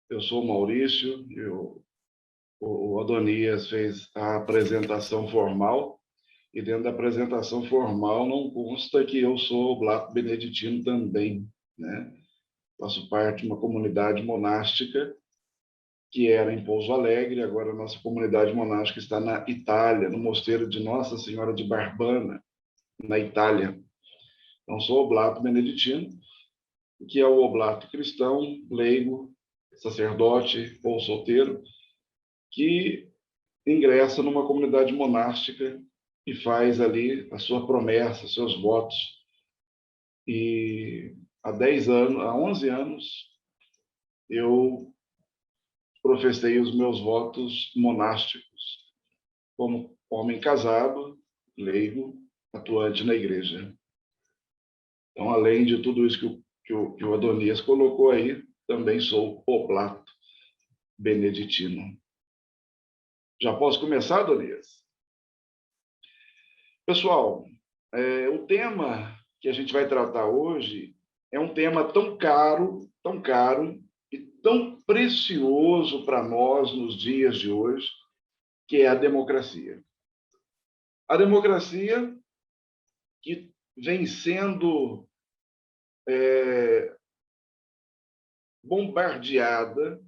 Eu sou o Maurício, o Adonias fez a apresentação formal, e dentro da apresentação formal não consta que eu sou oblato beneditino também, né? Faço parte de uma comunidade monástica que era em Pouso Alegre, agora a nossa comunidade monástica está na Itália, no mosteiro de Nossa Senhora de Barbana, na Itália. Então, sou oblato beneditino, que é o oblato cristão, leigo, sacerdote ou solteiro, que ingressa numa comunidade monástica e faz ali a sua promessa, seus votos. E há 10 anos, há 11 anos, eu professei os meus votos monásticos como homem casado, leigo, atuante na igreja. Então, além de tudo isso que o Adonias colocou aí, também sou oblato beneditino. Já posso começar, Adonias? Pessoal, o tema que a gente vai tratar hoje é um tema tão caro e tão precioso para nós nos dias de hoje, que é a democracia. A democracia que vem sendo bombardeada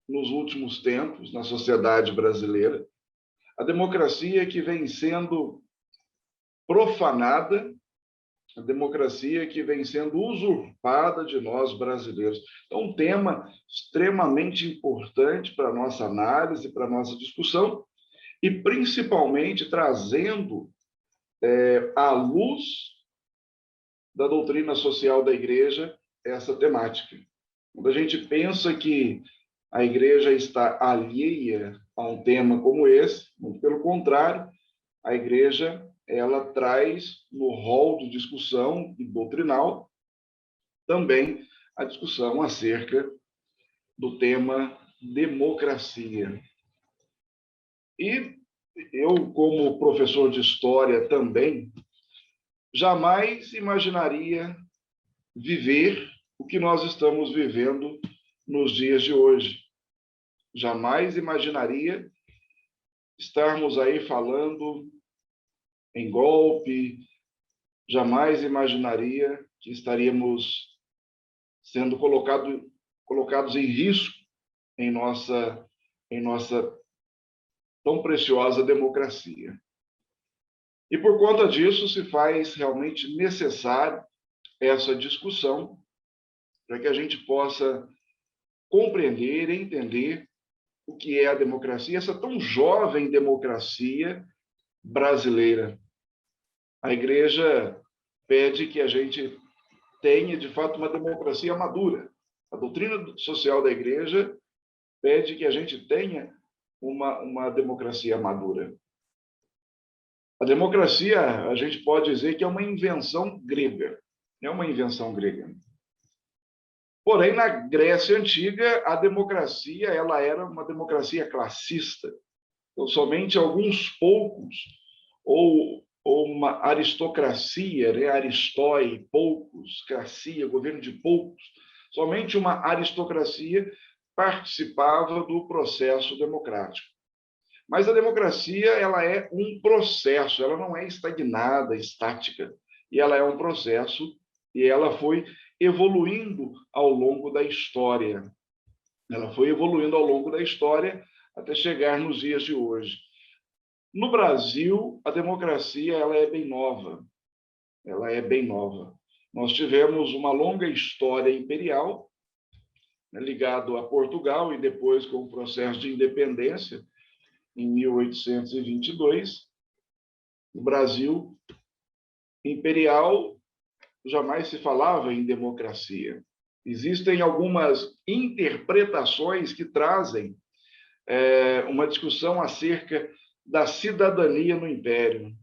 nos últimos tempos na sociedade brasileira, a democracia que vem sendo profanada, a democracia que vem sendo usurpada de nós brasileiros. Então, um tema extremamente importante para a nossa análise, para a nossa discussão, e principalmente trazendo à luz da doutrina social da Igreja essa temática. Quando a gente pensa que a Igreja está alheia a um tema como esse, muito pelo contrário, a Igreja ela traz no rol de discussão doutrinal também a discussão acerca do tema democracia. E eu, como professor de história também, jamais imaginaria viver o que nós estamos vivendo nos dias de hoje. Jamais imaginaria estarmos aí falando em golpe, jamais imaginaria que estaríamos sendo colocados em risco em nossa tão preciosa democracia. E por conta disso se faz realmente necessário essa discussão para que a gente possa compreender e entender o que é a democracia, essa tão jovem democracia brasileira. A Igreja pede que a gente tenha, de fato, uma democracia madura. A doutrina social da Igreja pede que a gente tenha uma democracia madura. A democracia, a gente pode dizer que é uma invenção grega. É uma invenção grega. Porém, na Grécia Antiga, a democracia ela era uma democracia classista. Então, somente alguns poucos, ou uma aristocracia, né? Aristói, poucos, cracia, governo de poucos, somente uma aristocracia participava do processo democrático. Mas a democracia ela é um processo, ela não é estagnada, estática, e ela é um processo, e ela foi evoluindo ao longo da história. Ela foi evoluindo ao longo da história até chegar nos dias de hoje. No Brasil, a democracia ela é bem nova. Ela é bem nova. Nós tivemos uma longa história imperial, né, ligado a Portugal e depois com o processo de independência em 1822. No Brasil imperial jamais se falava em democracia. Existem algumas interpretações que trazem uma discussão acerca da cidadania no Império.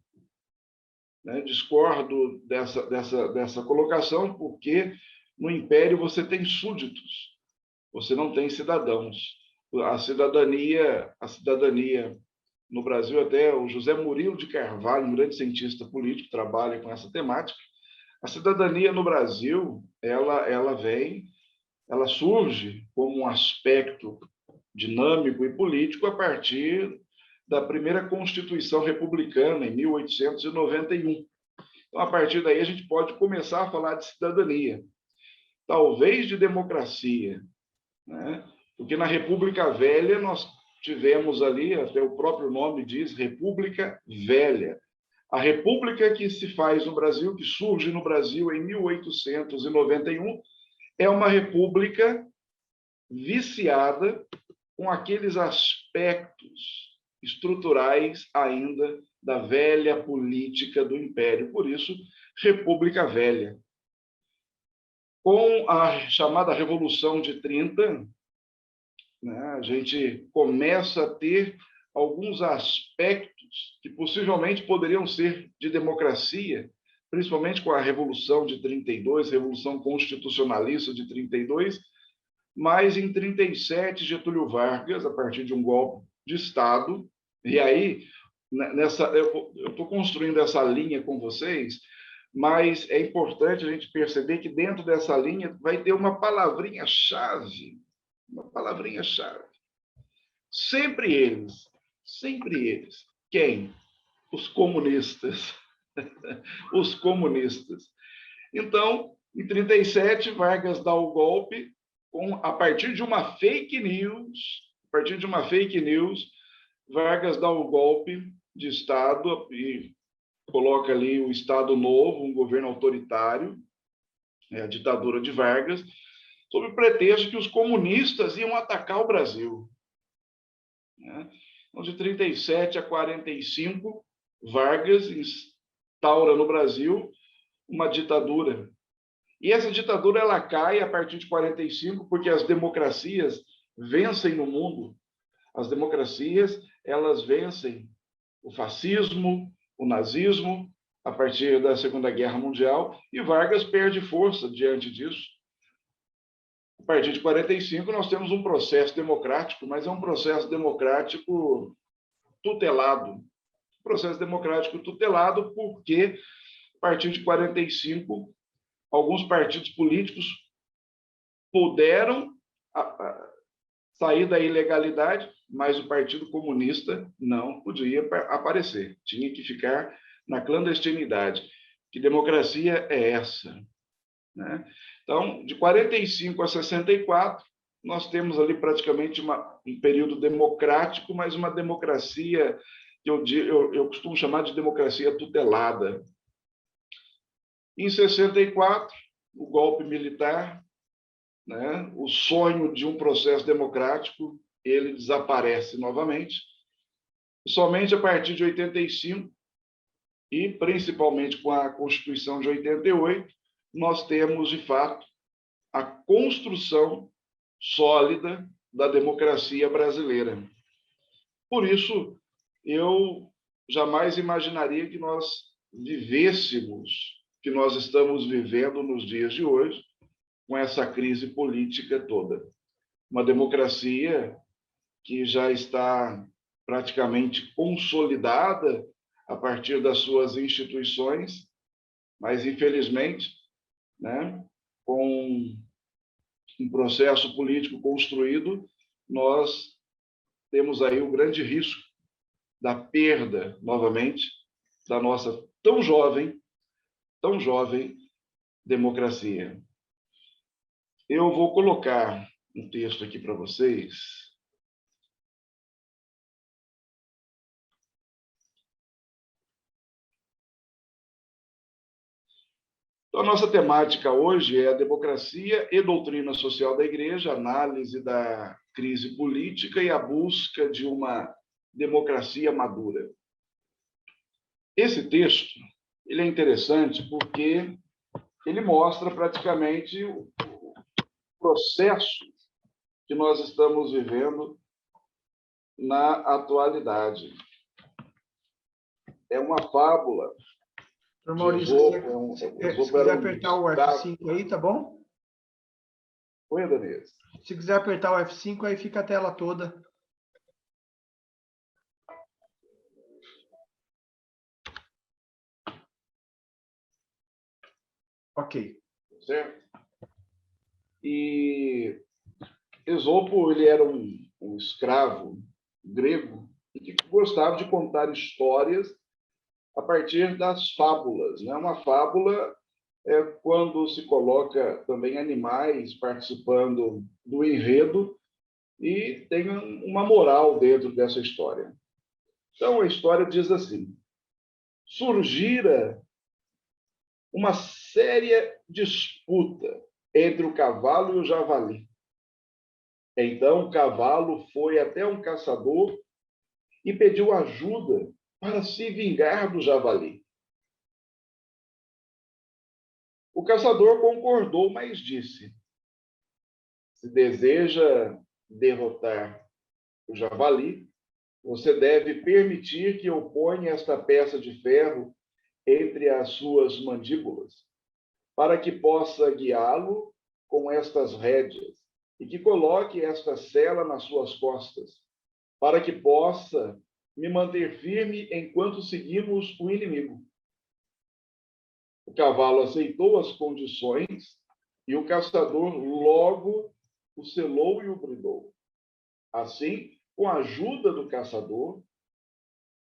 Né? Discordo dessa colocação, porque no Império você tem súditos, você não tem cidadãos. A cidadania no Brasil, até o José Murilo de Carvalho, um grande cientista político, trabalha com essa temática. A cidadania no Brasil, ela vem ela surge como um aspecto dinâmico e político a partir da primeira Constituição Republicana, em 1891. Então, a partir daí, a gente pode começar a falar de cidadania, talvez de democracia, né? Porque na República Velha nós tivemos ali, até o próprio nome diz, República Velha. A república que se faz no Brasil, que surge no Brasil em 1891, é uma república viciada com aqueles aspectos estruturais ainda da velha política do Império. Por isso, República Velha. Com a chamada Revolução de 30, né, a gente começa a ter alguns aspectos que possivelmente poderiam ser de democracia, principalmente com a Revolução de 32, Revolução Constitucionalista de 32, mas em 37, Getúlio Vargas, a partir de um golpe de Estado, e aí, eu estou construindo essa linha com vocês, mas é importante a gente perceber que dentro dessa linha vai ter uma palavrinha-chave, uma palavrinha-chave. Sempre eles. Quem? Os comunistas. Os comunistas. Então, em 37, Vargas dá o golpe a partir de uma fake news, Vargas dá o golpe de Estado e coloca ali o Estado Novo, um governo autoritário, a ditadura de Vargas, sob o pretexto que os comunistas iam atacar o Brasil. Então, de 37 a 45, Vargas instaura no Brasil uma ditadura. E essa ditadura ela cai a partir de 45, porque as democracias vencem no mundo. As democracias elas vencem o fascismo, o nazismo, a partir da Segunda Guerra Mundial, e Vargas perde força diante disso. A partir de 45, nós temos um processo democrático, mas é um processo democrático tutelado. Processo democrático tutelado porque, a partir de 45, alguns partidos políticos puderam sair da ilegalidade, mas o Partido Comunista não podia aparecer. Tinha que ficar na clandestinidade. Que democracia é essa? Né? Então, de 45 a 64, nós temos ali praticamente um período democrático, mas uma democracia que eu costumo chamar de democracia tutelada. Em 64, o golpe militar, né, o sonho de um processo democrático, ele desaparece novamente. Somente a partir de 85, e principalmente com a Constituição de 88, nós temos, de fato, a construção sólida da democracia brasileira. Por isso, eu jamais imaginaria que nós vivêssemos, que nós estamos vivendo nos dias de hoje, com essa crise política toda. Uma democracia que já está praticamente consolidada a partir das suas instituições, mas, infelizmente, né, com um processo político construído, nós temos aí o grande risco da perda, novamente, da nossa tão jovem democracia. Eu vou colocar um texto aqui para vocês. Então, a nossa temática hoje é a democracia e doutrina social da Igreja, análise da crise política e a busca de uma democracia madura. Esse texto ele é interessante porque ele mostra praticamente o processo que nós estamos vivendo na atualidade. É uma fábula. Maurício, se quiser apertar o F5 aí, tá bom? Oi, Danês. Se quiser apertar o F5, aí fica a tela toda. Ok. Certo? E Esopo, ele era um escravo grego e que gostava de contar histórias a partir das fábulas, né? Uma fábula é quando se coloca também animais participando do enredo e tem uma moral dentro dessa história. Então, a história diz assim: surgira uma séria disputa entre o cavalo e o javali. Então, o cavalo foi até um caçador e pediu ajuda para se vingar do javali. O caçador concordou, mas disse: se deseja derrotar o javali, você deve permitir que eu ponha esta peça de ferro entre as suas mandíbulas, para que possa guiá-lo com estas rédeas e que coloque esta sela nas suas costas, para que possa me manter firme enquanto seguimos o inimigo. O cavalo aceitou as condições e o caçador logo o selou e o bridou. Assim, com a ajuda do caçador,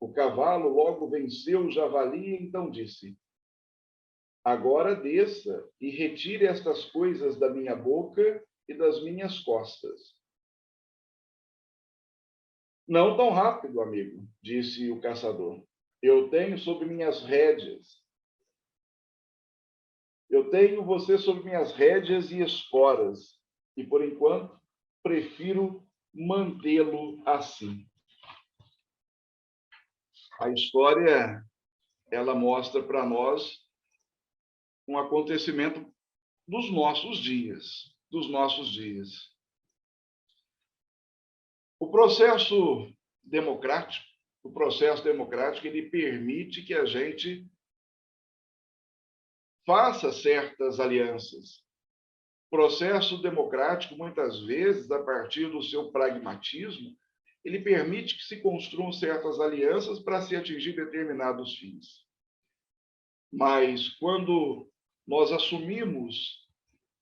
o cavalo logo venceu o javali e então disse: agora desça e retire estas coisas da minha boca e das minhas costas. Não tão rápido, amigo, disse o caçador. Eu tenho sob minhas rédeas. Eu tenho você sob minhas rédeas e esporas, e por enquanto prefiro mantê-lo assim. A história, ela mostra para nós um acontecimento dos nossos dias, O processo democrático, ele permite que a gente faça certas alianças. O processo democrático, muitas vezes, a partir do seu pragmatismo, ele permite que se construam certas alianças para se atingir determinados fins. Mas quando nós assumimos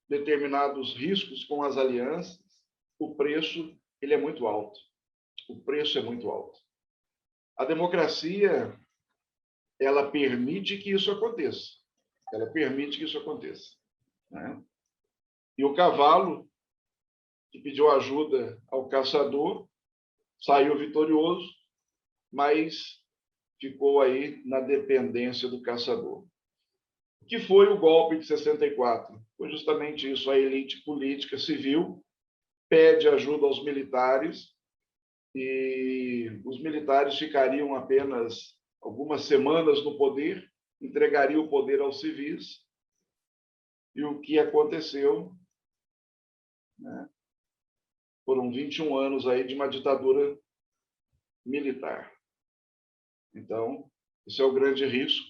determinados riscos com as alianças, o preço ele é muito alto. O preço é muito alto. A democracia, ela permite que isso aconteça. Né? E o cavalo, que pediu ajuda ao caçador, saiu vitorioso, mas ficou aí na dependência do caçador. O que foi o golpe de 64? Foi justamente isso. A elite política civil pede ajuda aos militares e os militares ficariam apenas algumas semanas no poder, entregariam o poder aos civis. E o que aconteceu, né? Foram 21 anos aí de uma ditadura militar. Então, esse é o grande risco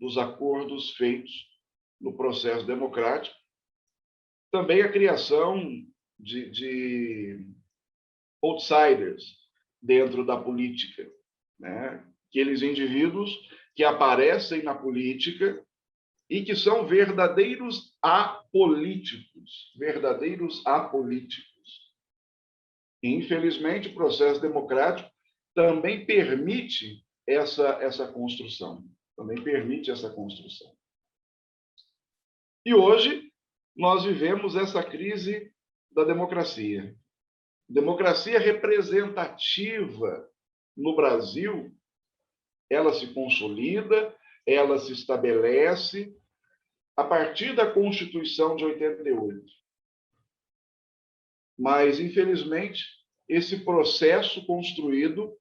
dos acordos feitos no processo democrático. Também a criação de outsiders dentro da política, né? Aqueles indivíduos que aparecem na política e que são verdadeiros apolíticos. Infelizmente, o processo democrático também permite essa construção. E hoje nós vivemos essa crise da democracia. Democracia representativa no Brasil, ela se consolida, ela se estabelece a partir da Constituição de 88. Mas, infelizmente, esse processo construído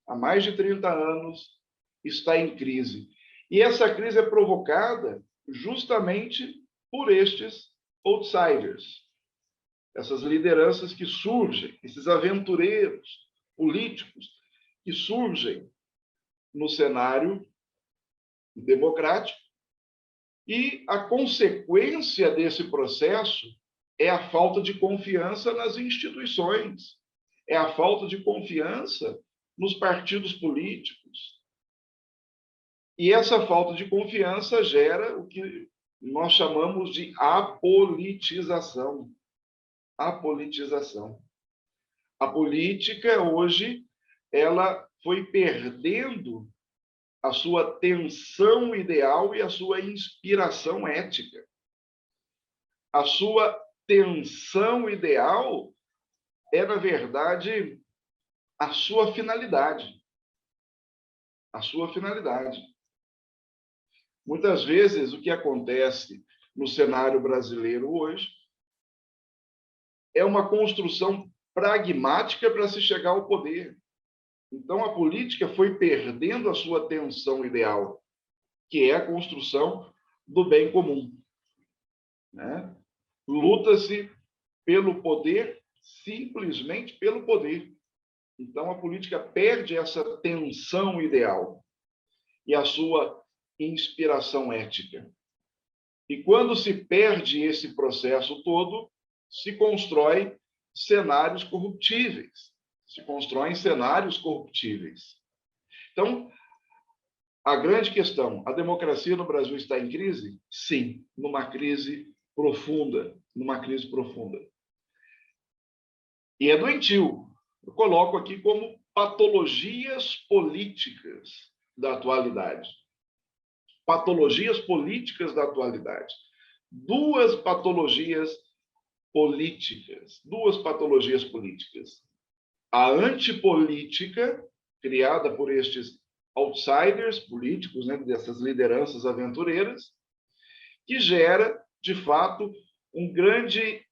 há mais de 30 anos está em crise. E essa crise é provocada justamente por estes outsiders, essas lideranças que surgem, esses aventureiros políticos que surgem no cenário democrático, e a consequência desse processo é a falta de confiança nas instituições, é a falta de confiança nos partidos políticos. E essa falta de confiança gera o que nós chamamos de apolitização. a politização. A política, hoje, ela foi perdendo a sua tensão ideal e a sua inspiração ética. A sua tensão ideal é, na verdade, a sua finalidade. A sua finalidade. Muitas vezes, o que acontece no cenário brasileiro hoje é uma construção pragmática para se chegar ao poder. Então, a política foi perdendo a sua tensão ideal, que é a construção do bem comum. Né? Luta-se pelo poder, simplesmente pelo poder. Então, a política perde essa tensão ideal e a sua inspiração ética. E quando se perde esse processo todo, se constrói cenários corruptíveis. Se constroem cenários corruptíveis. Então, a grande questão, a democracia no Brasil está em crise? Sim, numa crise profunda, E é doentio. Eu coloco aqui como patologias políticas da atualidade. Patologias políticas da atualidade. Duas patologias políticas. A antipolítica, criada por estes outsiders políticos, né, dessas lideranças aventureiras, que gera, de fato, um grande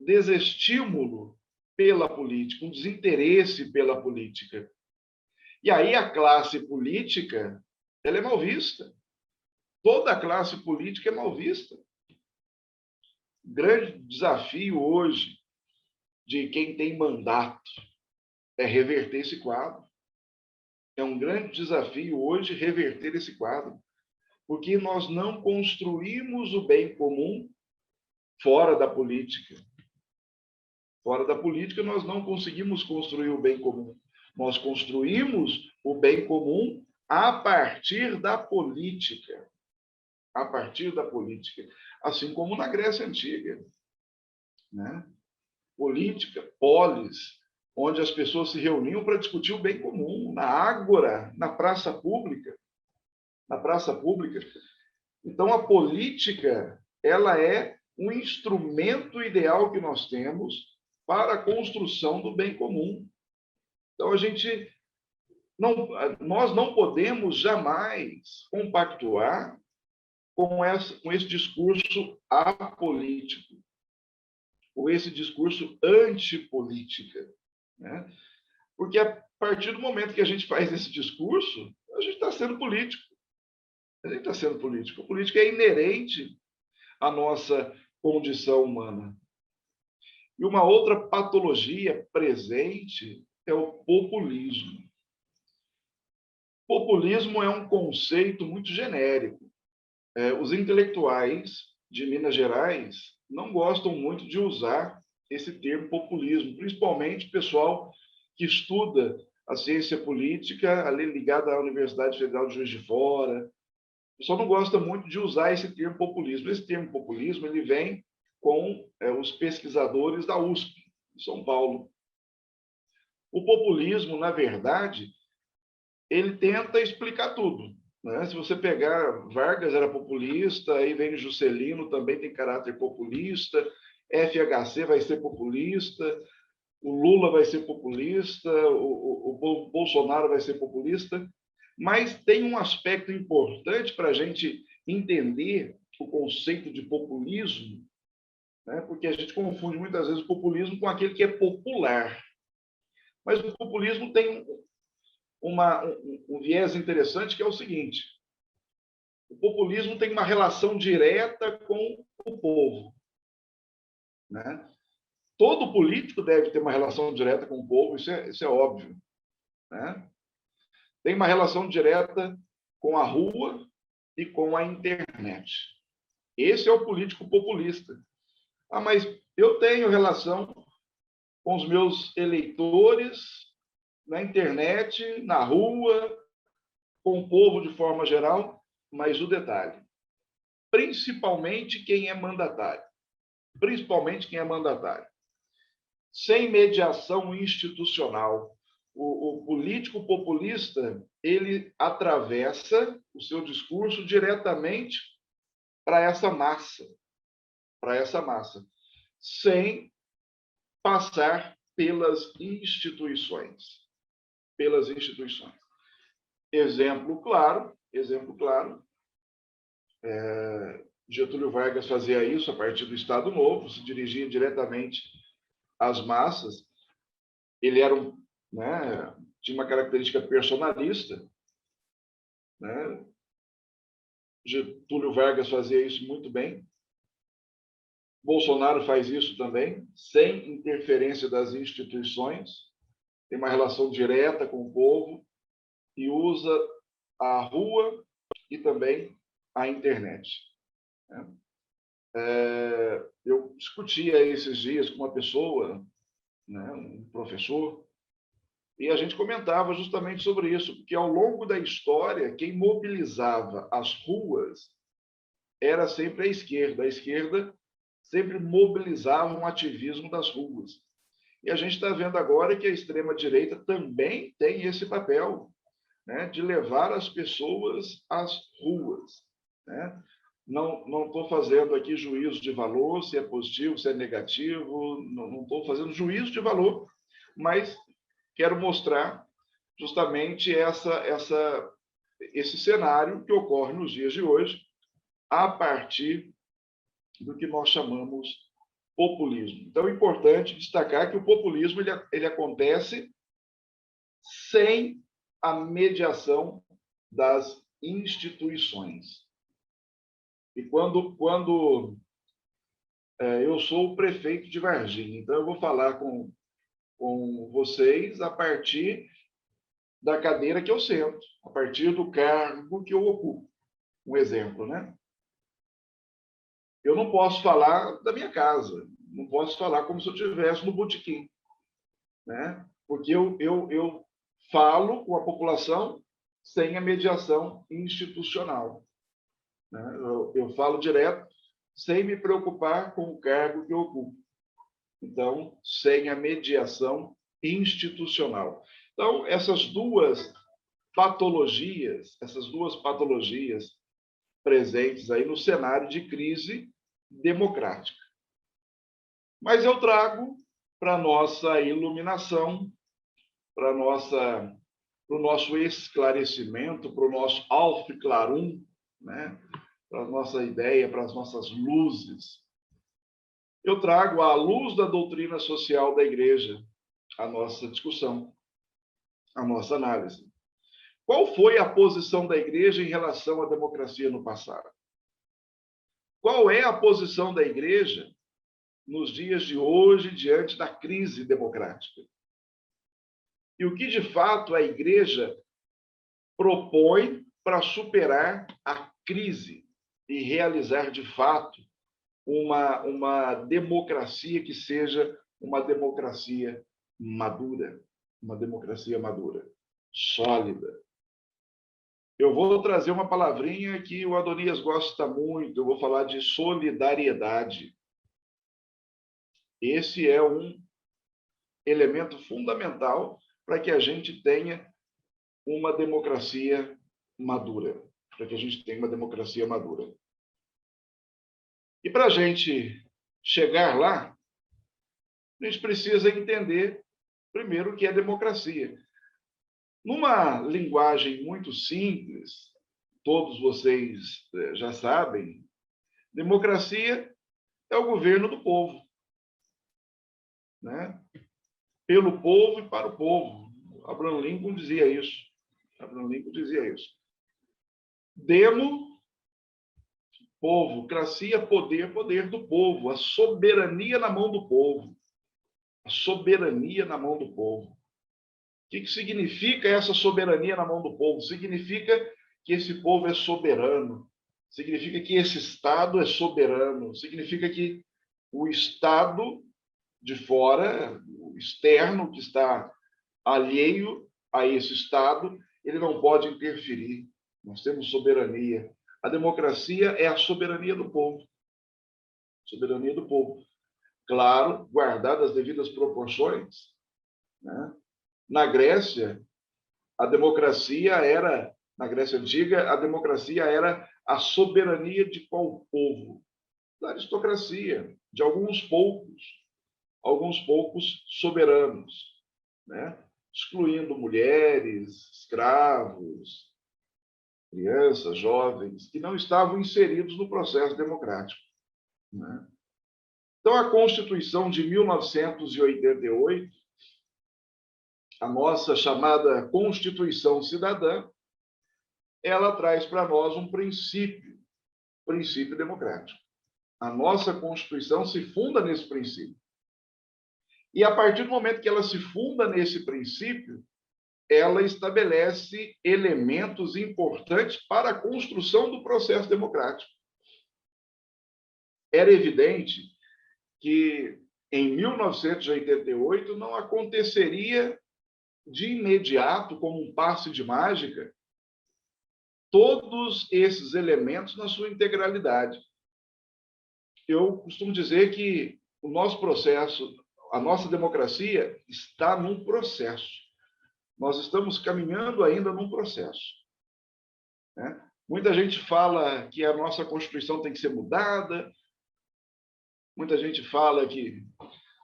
desestímulo pela política, um desinteresse pela política. E aí a classe política, ela é mal vista. Toda a classe política é mal vista. O grande desafio hoje de quem tem mandato é reverter esse quadro. É um grande desafio hoje reverter esse quadro, porque nós não construímos o bem comum fora da política. Fora da política, nós não conseguimos construir o bem comum. Nós construímos o bem comum a partir da política. A partir da política. Assim como na Grécia Antiga. Né? Política, polis, onde as pessoas se reuniam para discutir o bem comum, na ágora, na praça pública. Então, a política, ela é um instrumento ideal que nós temos para a construção do bem comum. Então, nós não podemos jamais compactuar com esse discurso apolítico, ou esse discurso antipolítica. Né? Porque a partir do momento que a gente faz esse discurso, a gente está sendo político. A política é inerente à nossa condição humana. E uma outra patologia presente é o populismo. Populismo é um conceito muito genérico. Os intelectuais de Minas Gerais não gostam muito de usar esse termo populismo, principalmente o pessoal que estuda a ciência política ali ligada à Universidade Federal de Juiz de Fora. O pessoal não gosta muito de usar esse termo populismo. Esse termo populismo ele vem com os pesquisadores da USP, de São Paulo. O populismo, na verdade, ele tenta explicar tudo. Né? Se você pegar Vargas era populista, aí vem Juscelino, também tem caráter populista, FHC vai ser populista, o Lula vai ser populista, o Bolsonaro vai ser populista, mas tem um aspecto importante para a gente entender o conceito de populismo, né? Porque a gente confunde muitas vezes o populismo com aquele que é popular. Mas o populismo tem um viés interessante, que é o seguinte: o populismo tem uma relação direta com o povo. Né? Todo político deve ter uma relação direta com o povo, isso é óbvio. Né? Tem uma relação direta com a rua e com a internet. Esse é o político populista. Ah, mas eu tenho relação com os meus eleitores na internet, na rua, com o povo de forma geral, mas o detalhe, principalmente quem é mandatário. sem mediação institucional. O político populista, ele atravessa o seu discurso diretamente para essa massa, sem passar pelas instituições. Exemplo claro, Getúlio Vargas fazia isso a partir do Estado Novo, se dirigia diretamente às massas. Ele era tinha uma característica personalista, né? Getúlio Vargas fazia isso muito bem. Bolsonaro faz isso também, sem interferência das instituições, tem uma relação direta com o povo e usa a rua e também a internet. Eu discutia esses dias com uma pessoa, um professor, e a gente comentava justamente sobre isso, porque ao longo da história, quem mobilizava as ruas era sempre a esquerda. A esquerda sempre mobilizava um ativismo das ruas. E a gente está vendo agora que a extrema-direita também tem esse papel, de levar as pessoas às ruas. Não estou fazendo aqui juízo de valor, se é positivo, se é negativo, não estou fazendo juízo de valor, mas quero mostrar justamente esse cenário que ocorre nos dias de hoje, a partir do que nós chamamos populismo. Então, é importante destacar que o populismo ele acontece sem a mediação das instituições. E quando eu sou o prefeito de Varginha, então eu vou falar com vocês a partir da cadeira que eu sento, a partir do cargo que eu ocupo. Um exemplo, Eu não posso falar da minha casa, não posso falar como se eu estivesse no botequim, Porque eu falo com a população sem a mediação institucional. Eu falo direto, sem me preocupar com o cargo que eu ocupo. Então, sem a mediação institucional. Então, essas duas patologias presentes aí no cenário de crise democrática. Mas eu trago para a nossa iluminação, para o nosso esclarecimento, para o nosso Aufklärung, para a nossa ideia, para as nossas luzes. Eu trago à luz da doutrina social da Igreja a nossa discussão, a nossa análise. Qual foi a posição da Igreja em relação à democracia no passado? Qual é a posição da Igreja nos dias de hoje, diante da crise democrática? E o que, de fato, a Igreja propõe para superar a crise e realizar, de fato, uma democracia que seja uma democracia madura, sólida. Eu vou trazer uma palavrinha que o Adonias gosta muito, eu vou falar de solidariedade. Esse é um elemento fundamental para que a gente tenha uma democracia madura. E para a gente chegar lá, a gente precisa entender, primeiro, o que é democracia. Numa linguagem muito simples, todos vocês já sabem, democracia é o governo do povo. Pelo povo e para o povo. Abraham Lincoln dizia isso. Demo, povo, cracia, poder, poder do povo, a soberania na mão do povo. O que significa essa soberania na mão do povo? Significa que esse povo é soberano, significa que esse Estado é soberano, significa que o Estado de fora, o externo, que está alheio a esse Estado, ele não pode interferir. Nós temos soberania. A democracia é a soberania do povo. claro, guardadas as devidas proporções, né? Na Grécia, a democracia era, na Grécia Antiga, a democracia era a soberania de qual povo? Da aristocracia, de alguns poucos soberanos, né? Excluindo mulheres, escravos, crianças, jovens, que não estavam inseridos no processo democrático, né? Então, a Constituição de 1988, a nossa chamada Constituição Cidadã, ela traz para nós um princípio democrático. A nossa Constituição se funda nesse princípio. E, a partir do momento que ela se funda nesse princípio, ela estabelece elementos importantes para a construção do processo democrático. Era evidente que, em 1988, não aconteceria de imediato, como um passe de mágica, todos esses elementos na sua integralidade. Eu costumo dizer que o nosso processo, a nossa democracia, está num processo. Nós estamos caminhando ainda num processo, né? Muita gente fala que a nossa Constituição tem que ser mudada, muita gente fala que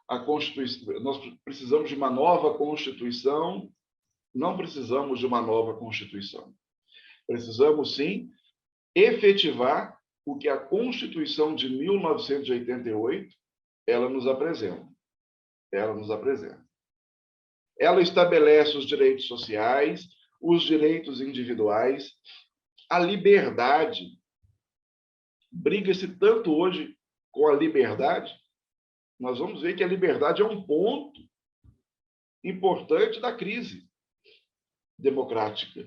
a Constituição, nós precisamos de uma nova Constituição. Não precisamos de uma nova Constituição. Precisamos, sim, efetivar o que a Constituição de 1988 ela nos apresenta. Ela estabelece os direitos sociais, os direitos individuais, a liberdade. Briga-se tanto hoje com a liberdade. Nós vamos ver que a liberdade é um ponto importante da crise democrática.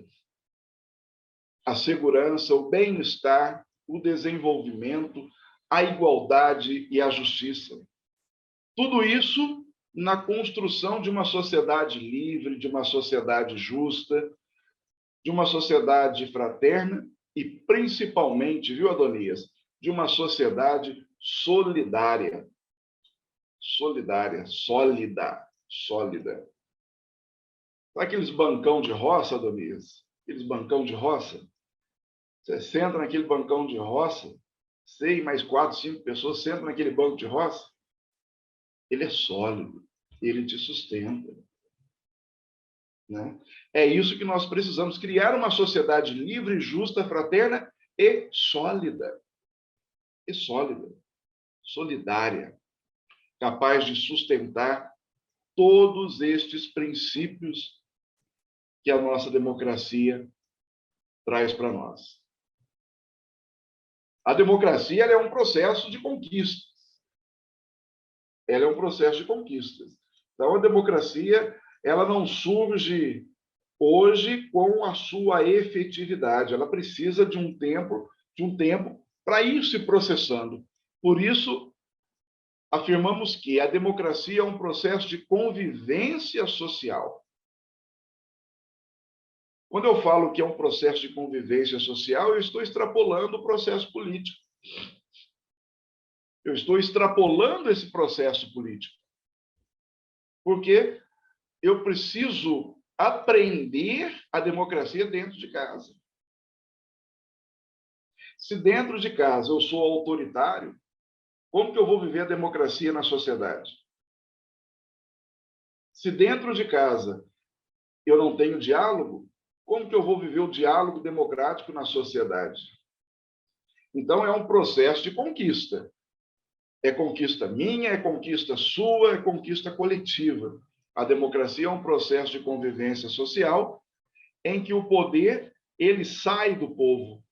A segurança, o bem-estar, o desenvolvimento, a igualdade e a justiça. Tudo isso na construção de uma sociedade livre, de uma sociedade justa, de uma sociedade fraterna e, principalmente, viu, Adonias, de uma sociedade solidária. Solidária, sólida. Sabe aqueles bancão de roça, Adonias? Aqueles bancão de roça? Você senta naquele bancão de roça, 6 mais 4, 5 pessoas sentam naquele banco de roça, ele é sólido, ele te sustenta, né? É isso que nós precisamos, criar uma sociedade livre, justa, fraterna e sólida. Solidária, capaz de sustentar todos estes princípios que a nossa democracia traz para nós. A democracia ela é um processo de conquistas. Então, a democracia ela não surge hoje com a sua efetividade. Ela precisa de um tempo para ir se processando. Por isso, afirmamos que a democracia é um processo de convivência social. Quando eu falo que é um processo de convivência social, eu estou extrapolando o processo político. Eu estou extrapolando esse processo político. Porque eu preciso aprender a democracia dentro de casa. Se dentro de casa eu sou autoritário, como que eu vou viver a democracia na sociedade? Se dentro de casa eu não tenho diálogo, como que eu vou viver o diálogo democrático na sociedade? Então, é um processo de conquista. É conquista minha, é conquista sua, é conquista coletiva. A democracia é um processo de convivência social em que o poder ele sai do povo.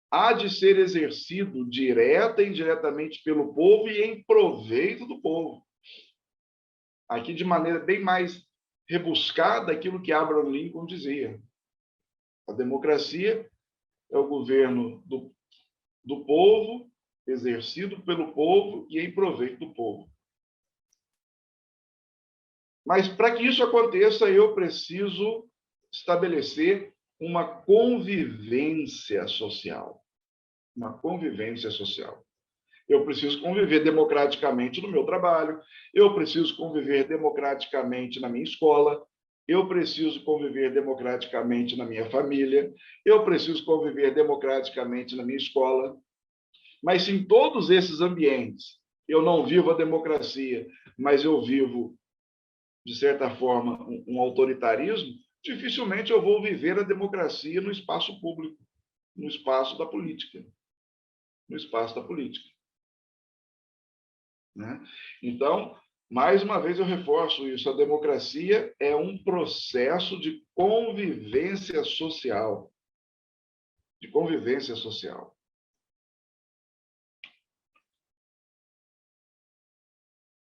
Há de ser exercido direta e indiretamente pelo povo e em proveito do povo. Aqui, de maneira bem mais rebuscada, aquilo que Abraham Lincoln dizia. A democracia é o governo do povo, exercido pelo povo e em proveito do povo. Mas, para que isso aconteça, eu preciso estabelecer uma convivência social. Eu preciso conviver democraticamente no meu trabalho, eu preciso conviver democraticamente na minha escola, eu preciso conviver democraticamente na minha família, eu preciso conviver democraticamente na minha escola. Mas se em todos esses ambientes eu não vivo a democracia, mas eu vivo, de certa forma, um autoritarismo, dificilmente eu vou viver a democracia no espaço público, no espaço da política. No espaço da política. Né? Então, mais uma vez eu reforço isso, a democracia é um processo de convivência social. De convivência social.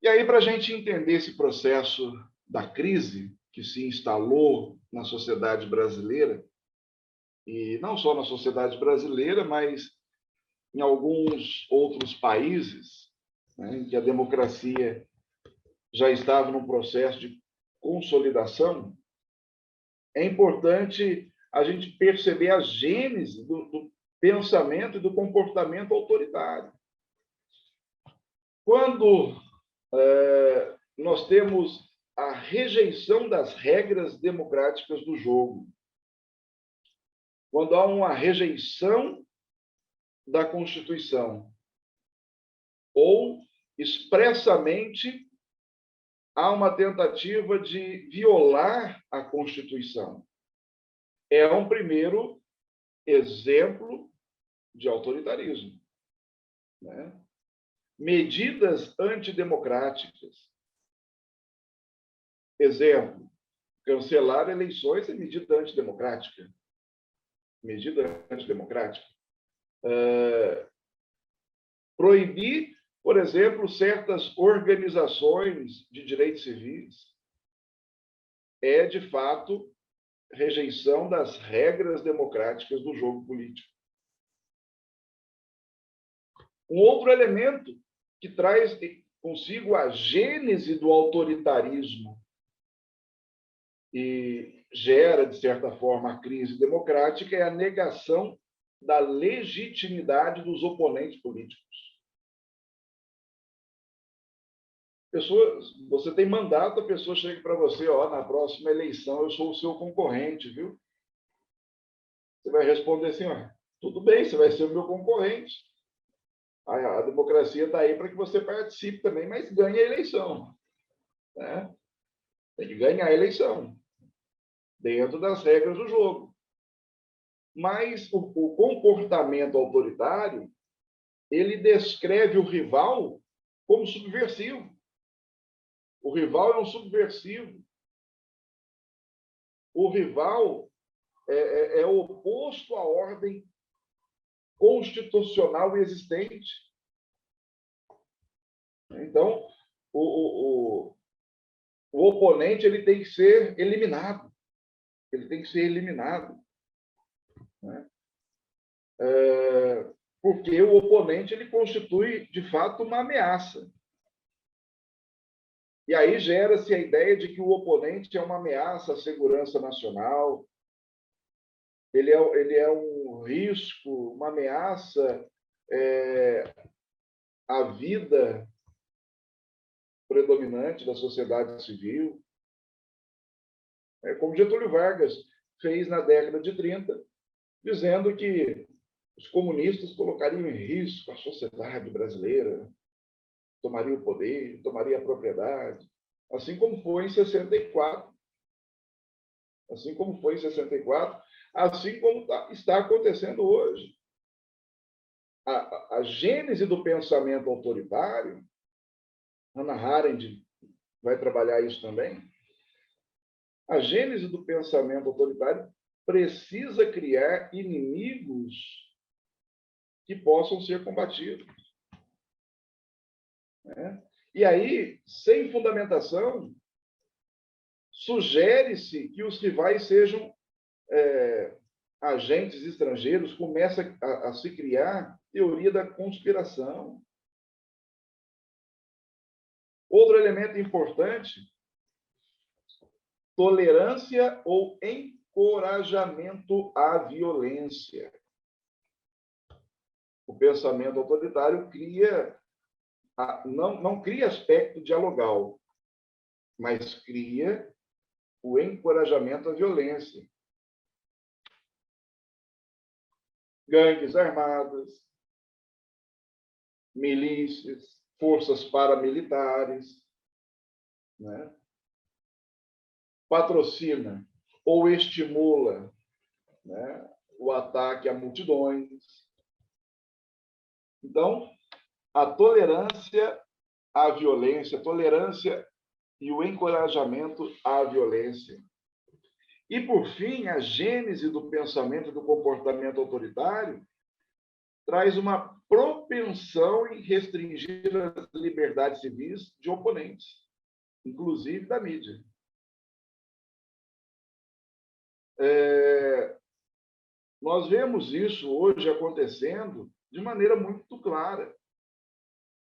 E aí, para a gente entender esse processo da crise que se instalou na sociedade brasileira, e não só na sociedade brasileira, mas em alguns outros países, né, em que a democracia já estava num processo de consolidação, é importante a gente perceber a gênese do pensamento e do comportamento autoritário. Quando nós temos a rejeição das regras democráticas do jogo, quando há uma rejeição da Constituição, ou expressamente há uma tentativa de violar a Constituição, é um primeiro exemplo de autoritarismo. Né? Medidas antidemocráticas. Exemplo, cancelar eleições é medida antidemocrática. Medida antidemocrática. Proibir, por exemplo, certas organizações de direitos civis é, de fato, rejeição das regras democráticas do jogo político. Um outro elemento que traz consigo a gênese do autoritarismo e gera, de certa forma, a crise democrática é a negação da legitimidade dos oponentes políticos. Você tem mandato, a pessoa chega para você, na próxima eleição eu sou o seu concorrente, viu? Você vai responder assim, tudo bem, você vai ser o meu concorrente. A democracia está aí para que você participe também, mas ganhe a eleição. Né? Tem que ganhar a eleição, dentro das regras do jogo. Mas o comportamento autoritário, ele descreve o rival como subversivo. O rival é um subversivo. O rival é oposto à ordem constitucional existente. Então, o oponente ele tem que ser eliminado. Ele tem que ser eliminado. Né? Porque o oponente ele constitui, de fato, uma ameaça. E aí gera-se a ideia de que o oponente é uma ameaça à segurança nacional, ele é um risco, uma ameaça à vida predominante da sociedade civil. Como Getúlio Vargas fez na década de 30, dizendo que os comunistas colocariam em risco a sociedade brasileira, tomariam o poder, tomariam a propriedade, assim como foi em 64. Assim como foi em 64, assim como está acontecendo hoje. A gênese do pensamento autoritário, Hannah Arendt vai trabalhar isso também, a gênese do pensamento autoritário precisa criar inimigos que possam ser combatidos. Né? E aí, sem fundamentação, sugere-se que os rivais sejam agentes estrangeiros, começa a se criar teoria da conspiração. Outro elemento importante, tolerância ou encorajamento à violência. o pensamento autoritário não cria aspecto dialogal, mas cria o encorajamento à violência. Gangues armadas, milícias, forças paramilitares, né? Patrocina ou estimula, né, o ataque a multidões. Então, a tolerância à violência, a tolerância e o encorajamento à violência. E, por fim, a gênese do pensamento e do comportamento autoritário traz uma propensão em restringir as liberdades civis de oponentes, inclusive da mídia. Nós vemos isso hoje acontecendo de maneira muito clara.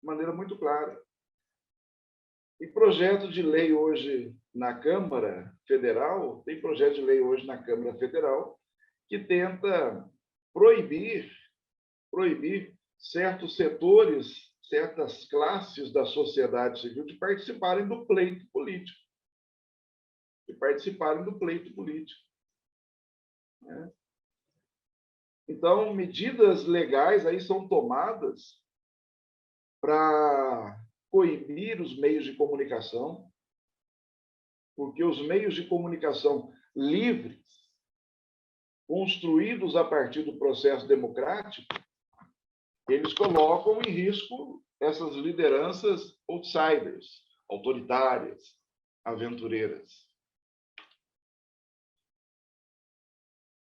De maneira muito clara. E projeto de lei hoje na Câmara Federal, tem projeto de lei hoje na Câmara Federal que tenta proibir certos setores, certas classes da sociedade civil de participarem do pleito político. Né? Então, medidas legais aí são tomadas para coibir os meios de comunicação, porque os meios de comunicação livres, construídos a partir do processo democrático, eles colocam em risco essas lideranças outsiders, autoritárias, aventureiras.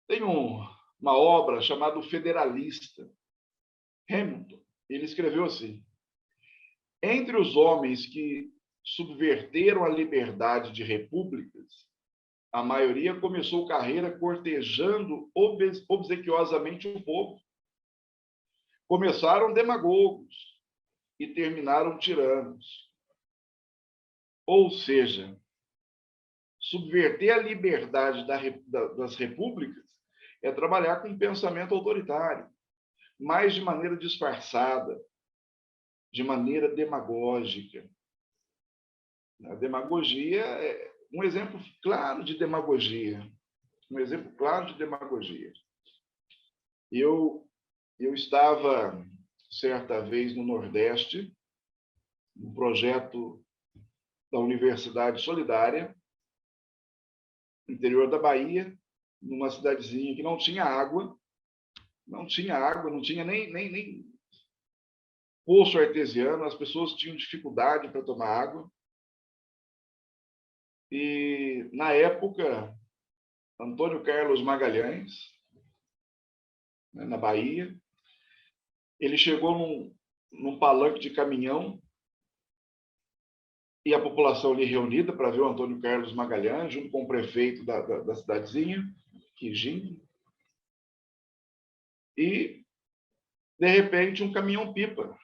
Tem uma obra chamada O Federalista, Hamilton. Ele escreveu assim: entre os homens que subverteram a liberdade de repúblicas, a maioria começou carreira cortejando obsequiosamente o povo. Começaram demagogos e terminaram tiranos. Ou seja, subverter a liberdade das repúblicas é trabalhar com um pensamento autoritário, mas de maneira disfarçada, de maneira demagógica. A demagogia é um exemplo claro de demagogia. Eu estava, certa vez, no Nordeste, no projeto da Universidade Solidária, interior da Bahia, numa cidadezinha que não tinha água, não tinha nem poço artesiano, as pessoas tinham dificuldade para tomar água. E, na época, Antônio Carlos Magalhães, na Bahia, ele chegou num palanque de caminhão e a população ali reunida para ver o Antônio Carlos Magalhães, junto com o prefeito da cidadezinha, Quijinho, e, de repente, um caminhão-pipa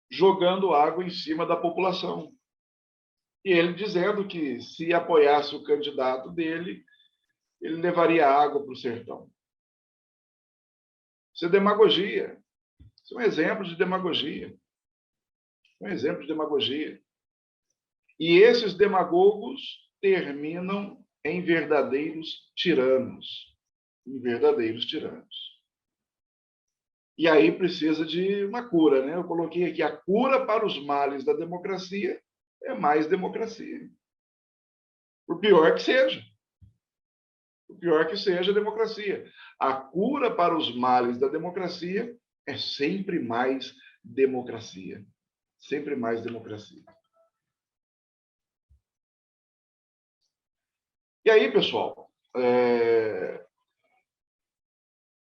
jogando água em cima da população. E ele dizendo que, se apoiasse o candidato dele, ele levaria água para o sertão. Isso é demagogia. Isso é um exemplo de demagogia. E esses demagogos terminam em verdadeiros tiranos. E aí precisa de uma cura, né? Eu coloquei aqui: a cura para os males da democracia é mais democracia. Por pior que seja. A democracia. A cura para os males da democracia é sempre mais democracia. E aí, pessoal,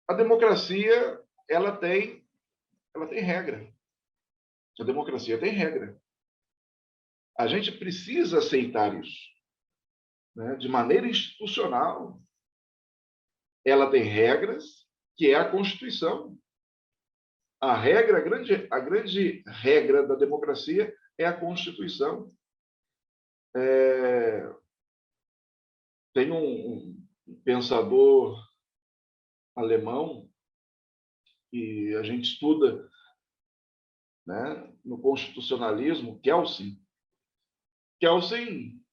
a democracia ela tem regra. A democracia tem regra. A gente precisa aceitar isso, né? De maneira institucional. Ela tem regras, que é a Constituição. A grande regra da democracia é a Constituição. Tem um pensador alemão, que a gente estuda, né, no constitucionalismo, Kelsen. Kelsen,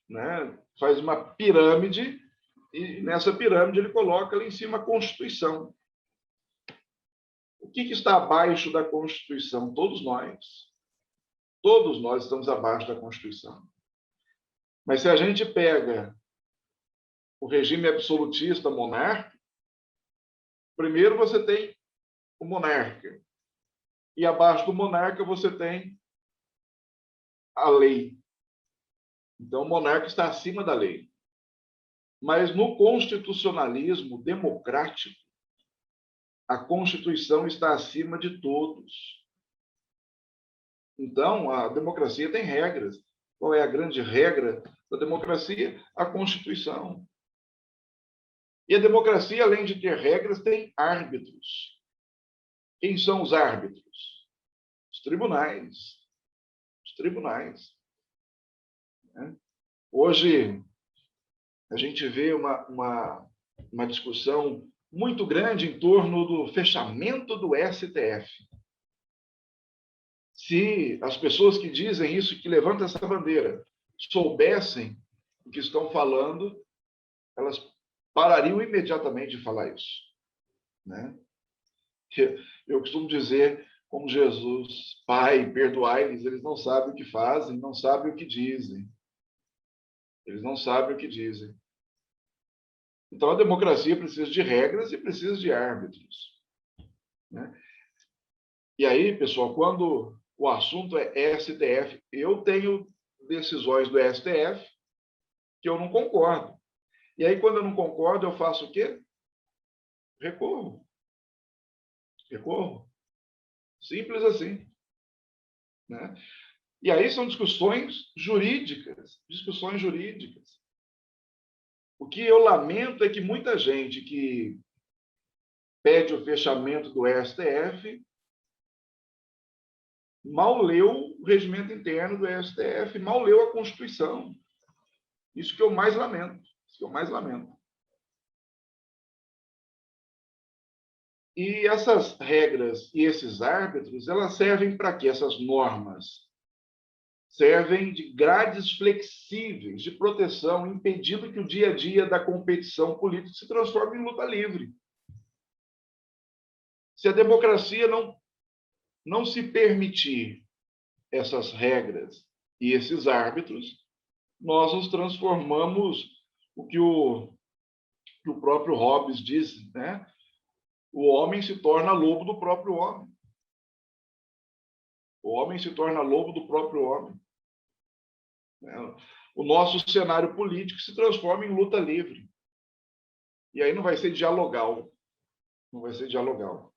né, faz uma pirâmide e nessa pirâmide ele coloca lá em cima a Constituição. O que está abaixo da Constituição? Todos nós. Todos nós estamos abaixo da Constituição. Mas se a gente pega o regime absolutista monárquico, primeiro você tem o monarca. E abaixo do monarca você tem a lei. Então, o monarca está acima da lei. Mas no constitucionalismo democrático, a Constituição está acima de todos. Então, a democracia tem regras. Qual é a grande regra da democracia? A Constituição. E a democracia, além de ter regras, tem árbitros. Quem são os árbitros? Os tribunais. Os tribunais. Hoje, a gente vê uma discussão muito grande em torno do fechamento do STF. Se as pessoas que dizem isso, que levantam essa bandeira, soubessem o que estão falando, elas parariam imediatamente de falar isso, né? Eu costumo dizer, como Jesus, Pai, perdoai-lhes, eles não sabem o que fazem, não sabem o que dizem. Eles não sabem o que dizem. Então, a democracia precisa de regras e precisa de árbitros, né? E aí, pessoal, quando o assunto é STF, eu tenho decisões do STF que eu não concordo. E aí, quando eu não concordo, eu faço o quê? Recorro. Recorro. Simples assim, né? E aí são discussões jurídicas, discussões jurídicas. O que eu lamento é que muita gente que pede o fechamento do STF mal leu o regimento interno do STF, mal leu a Constituição. Isso que eu mais lamento. Isso que eu mais lamento. E essas regras e esses árbitros, elas servem para quê? Essas normas servem de grades flexíveis de proteção, impedindo que o dia a dia da competição política se transforme em luta livre. Se a democracia não se permitir essas regras e esses árbitros, nós nos transformamos o que o próprio Hobbes diz, né? O homem se torna lobo do próprio homem. O homem se torna lobo do próprio homem. O nosso cenário político se transforma em luta livre. E aí não vai ser dialogal. Não vai ser dialogal.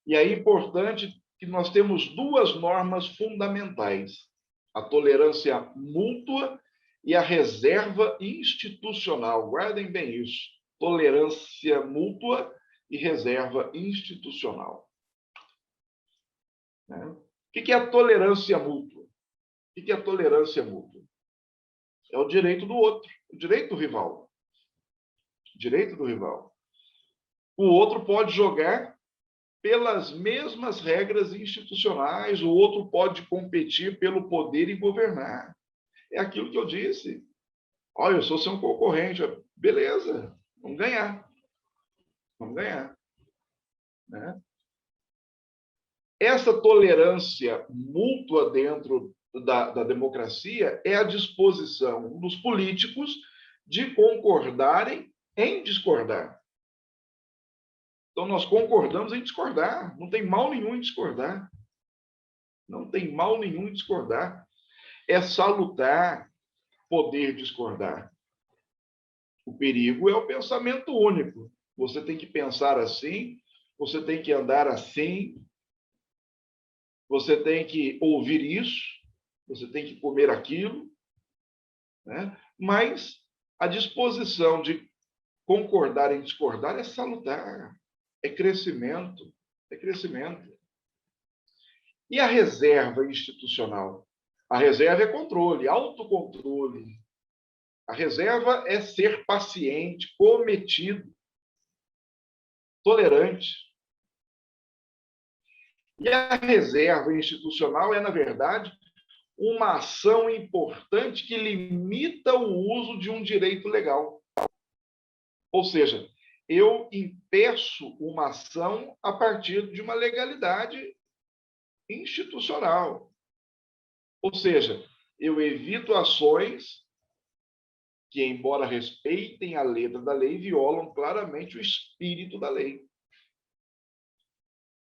E aí é importante que nós temos duas normas fundamentais: a tolerância mútua e a reserva institucional. Guardem bem isso. Tolerância mútua e reserva institucional. O que é a tolerância mútua? O que é a tolerância mútua? É o direito do outro, o direito do rival. O direito do rival. O outro pode jogar pelas mesmas regras institucionais, o outro pode competir pelo poder e governar. É aquilo que eu disse. Olha, eu sou seu concorrente. Beleza, vamos ganhar. Vamos ganhar. Né? Essa tolerância mútua dentro da democracia é a disposição dos políticos de concordarem em discordar. Então, nós concordamos em discordar. Não tem mal nenhum em discordar. Não tem mal nenhum em discordar. É salutar poder discordar. O perigo é o pensamento único. Você tem que pensar assim, você tem que andar assim, você tem que ouvir isso, você tem que comer aquilo, né? Mas a disposição de concordar em discordar é salutar, é crescimento, é crescimento. E a reserva institucional? A reserva é controle, autocontrole. A reserva é ser paciente, cometido. tolerante. E a reserva institucional é, na verdade, uma ação importante que limita o uso de um direito legal. Ou seja, eu impeço uma ação a partir de uma legalidade institucional. Ou seja, eu evito ações que, embora respeitem a letra da lei, violam claramente o espírito da lei.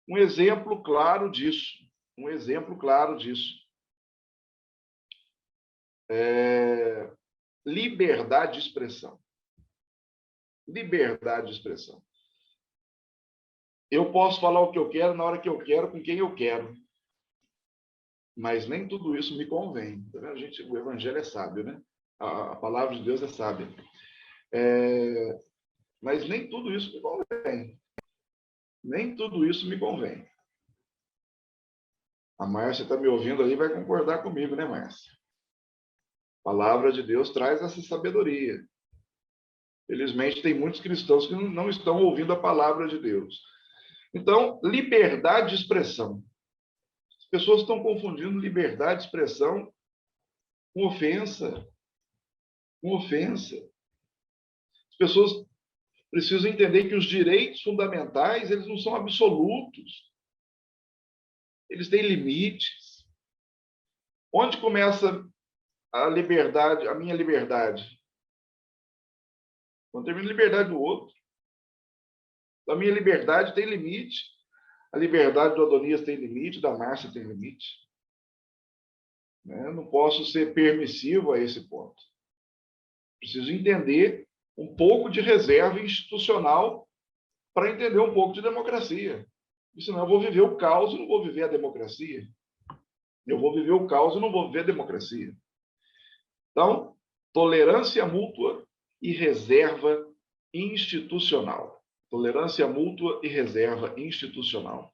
Um exemplo claro disso, liberdade de expressão. Liberdade de expressão. Eu posso falar o que eu quero, na hora que eu quero, com quem eu quero. Mas nem tudo isso me convém. Tá vendo? O evangelho é sábio, né? A palavra de Deus é sábia. Mas nem tudo isso me convém. Nem tudo isso me convém. A Márcia está me ouvindo aí, vai concordar comigo, né, Márcia? A palavra de Deus traz essa sabedoria. Felizmente, tem muitos cristãos que não estão ouvindo a palavra de Deus. Então, liberdade de expressão. As pessoas estão confundindo liberdade de expressão com ofensa. Com ofensa. As pessoas precisam entender que os direitos fundamentais, eles não são absolutos. Eles têm limites. Onde começa a liberdade, a minha liberdade? Quando termina a liberdade do outro. A minha liberdade tem limite. A liberdade do Adonias tem limite, da Márcia tem limite. Eu não posso ser permissivo a esse ponto. Preciso entender um pouco de reserva institucional para entender um pouco de democracia. Senão eu vou viver o caos e não vou viver a democracia. Eu vou viver o caos e não vou viver a democracia. Então, tolerância mútua e reserva institucional. Tolerância mútua e reserva institucional.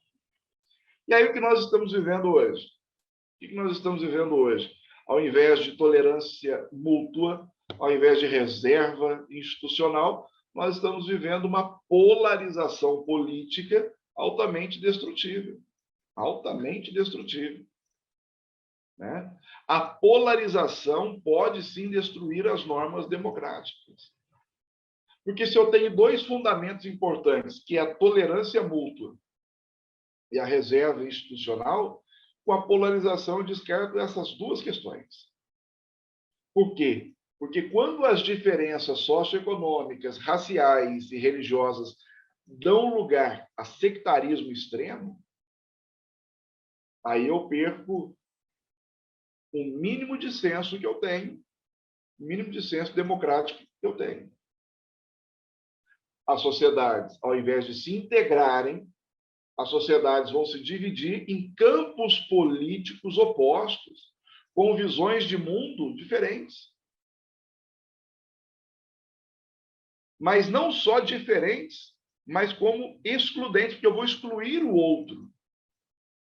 E aí o que nós estamos vivendo hoje? O que nós estamos vivendo hoje? Ao invés de tolerância mútua, ao invés de reserva institucional, nós estamos vivendo uma polarização política altamente destrutível. Altamente destrutível. Né? A polarização pode sim destruir as normas democráticas. Porque se eu tenho dois fundamentos importantes, que é a tolerância mútua e a reserva institucional, com a polarização eu descarto essas duas questões. Por quê? Porque quando as diferenças socioeconômicas, raciais e religiosas dão lugar a sectarismo extremo, aí eu perco o mínimo de senso que eu tenho, o mínimo de senso democrático que eu tenho. As sociedades, ao invés de se integrarem, as sociedades vão se dividir em campos políticos opostos, com visões de mundo diferentes. Mas não só diferentes, mas como excludentes, porque eu vou excluir o outro,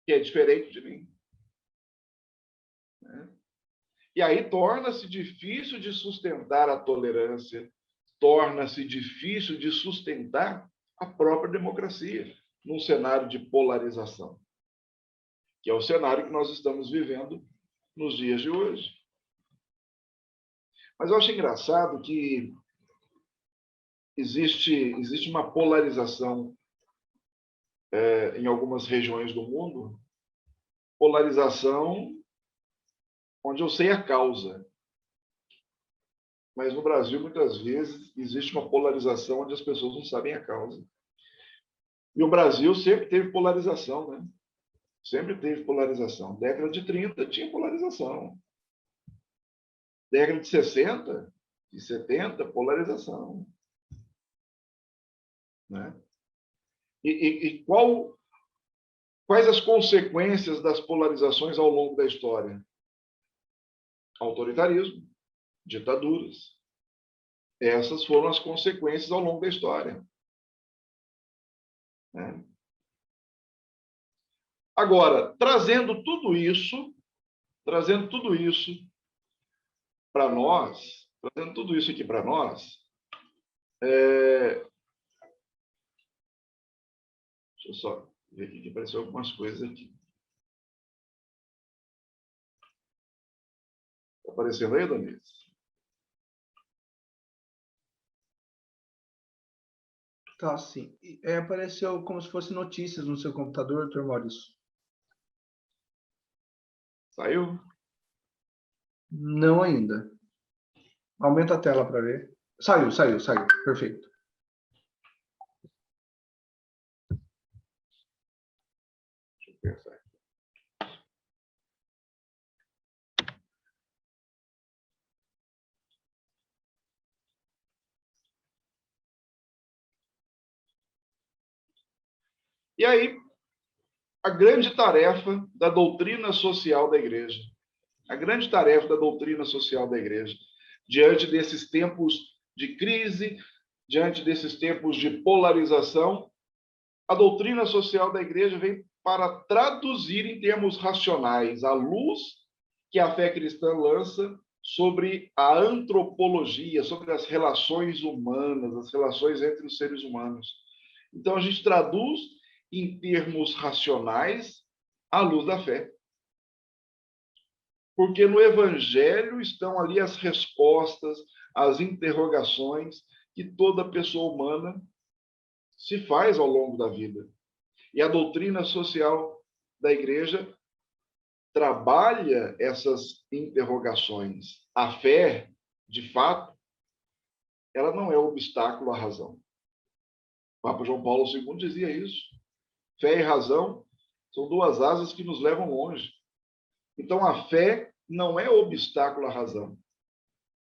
que é diferente de mim. E aí torna-se difícil de sustentar a tolerância, torna-se difícil de sustentar a própria democracia num cenário de polarização, que é o cenário que nós estamos vivendo nos dias de hoje. Mas eu acho engraçado que existe uma polarização em algumas regiões do mundo, polarização onde eu sei a causa. Mas no Brasil, muitas vezes, existe uma polarização onde as pessoas não sabem a causa. E o Brasil sempre teve polarização, né? Sempre teve polarização. Década de 30 tinha polarização. Década de 60 e 70, polarização. Né? E quais as consequências das polarizações ao longo da história? Autoritarismo, ditaduras. Essas foram as consequências ao longo da história. Né? Agora, trazendo tudo isso para nós, trazendo tudo isso aqui para nós, Deixa eu só ver aqui que apareceu algumas coisas aqui. Está aparecendo aí, Doniz? Tá, sim. Apareceu como se fosse notícias no seu computador, doutor Maurício. Saiu? Não ainda. Aumenta a tela para ver. Saiu. Perfeito. Deixa eu pensar. E aí, a grande tarefa da doutrina social da igreja. A grande tarefa da doutrina social da igreja, diante desses tempos de crise, diante desses tempos de polarização, a doutrina social da igreja vem para traduzir em termos racionais a luz que a fé cristã lança sobre a antropologia, sobre as relações humanas, as relações entre os seres humanos. Então, a gente traduz em termos racionais à luz da fé. Porque no Evangelho estão ali as respostas, as interrogações que toda pessoa humana se faz ao longo da vida. E a doutrina social da igreja trabalha essas interrogações. A fé, de fato, ela não é obstáculo à razão. O Papa João Paulo II dizia isso. Fé e razão são duas asas que nos levam longe. Então, a fé não é obstáculo à razão,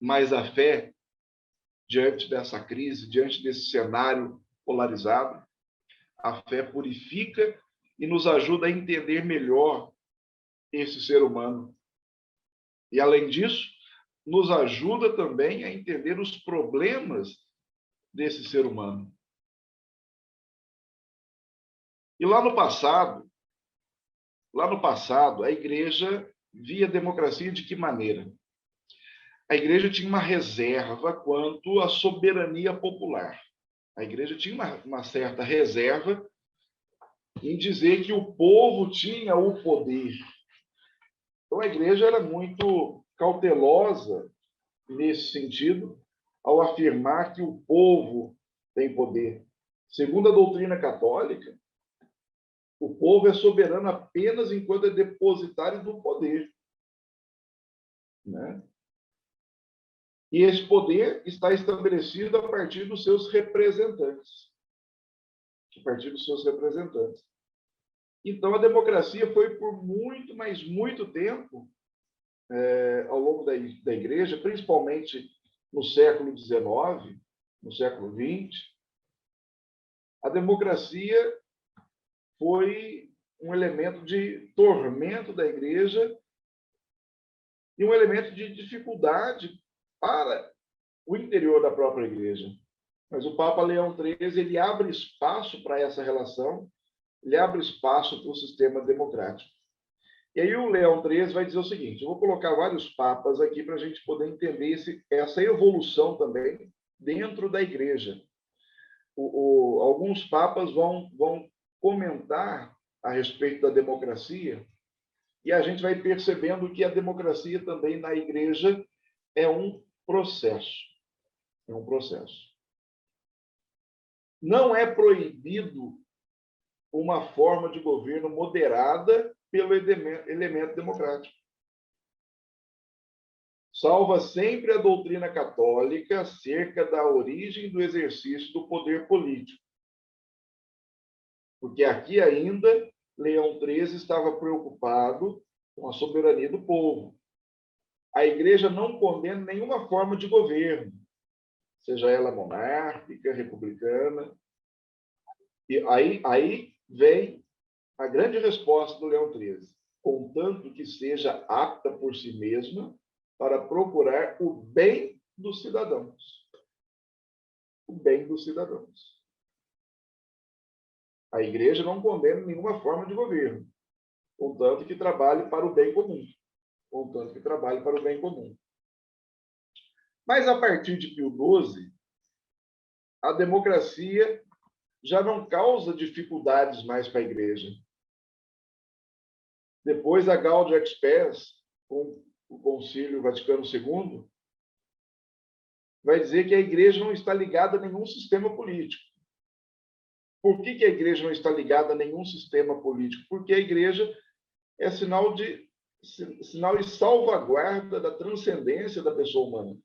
mas a fé, diante dessa crise, diante desse cenário polarizado, a fé purifica e nos ajuda a entender melhor esse ser humano. E, além disso, nos ajuda também a entender os problemas desse ser humano. E lá no passado, a igreja via a democracia de que maneira? A igreja tinha uma reserva quanto à soberania popular. A igreja tinha uma certa reserva em dizer que o povo tinha o poder. Então, a igreja era muito cautelosa nesse sentido, ao afirmar que o povo tem poder. Segundo a doutrina católica, o povo é soberano apenas enquanto é depositário do poder, né? E esse poder está estabelecido a partir dos seus representantes. A partir dos seus representantes. Então, a democracia foi por muito, mas muito tempo, ao longo da igreja, principalmente no século XIX, no século XX, a democracia foi um elemento de tormento da igreja e um elemento de dificuldade para o interior da própria igreja. Mas o Papa Leão XIII, ele abre espaço para essa relação, ele abre espaço para o sistema democrático. E aí o Leão XIII vai dizer o seguinte, eu vou colocar vários papas aqui para a gente poder entender essa evolução também dentro da igreja. Alguns papas vão comentar a respeito da democracia e a gente vai percebendo que a democracia também na igreja é um processo. É um processo. Não é proibido uma forma de governo moderada pelo elemento democrático. Salva sempre a doutrina católica acerca da origem do exercício do poder político. Porque aqui ainda, Leão XIII estava preocupado com a soberania do povo. A igreja não condena nenhuma forma de governo, seja ela monárquica, republicana. E aí vem a grande resposta do Leão XIII, contanto que seja apta por si mesma para procurar o bem dos cidadãos. O bem dos cidadãos. A igreja não condena nenhuma forma de governo, contanto que trabalhe para o bem comum. Contanto que trabalhe para o bem comum. Mas, a partir de Pio XII, a democracia já não causa dificuldades mais para a igreja. Depois, a Gaudium et Spes, com o Concílio Vaticano II, vai dizer que a igreja não está ligada a nenhum sistema político. Por que a igreja não está ligada a nenhum sistema político? Porque a igreja é sinal e salvaguarda da transcendência da pessoa humana.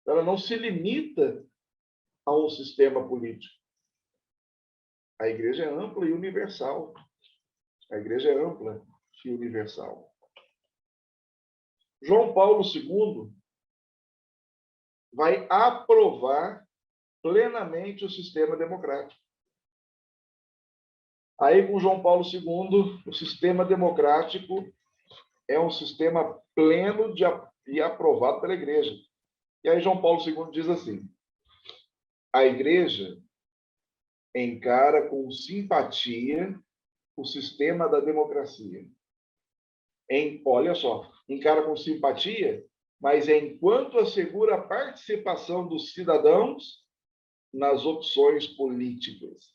Ela não se limita a um sistema político. A igreja é ampla e universal. A igreja é ampla e universal. João Paulo II vai aprovar plenamente o sistema democrático. Aí, com João Paulo II, o sistema democrático é um sistema pleno e aprovado pela igreja. E aí, João Paulo II diz assim: a igreja encara com simpatia o sistema da democracia. Olha só, encara com simpatia, mas enquanto assegura a participação dos cidadãos nas opções políticas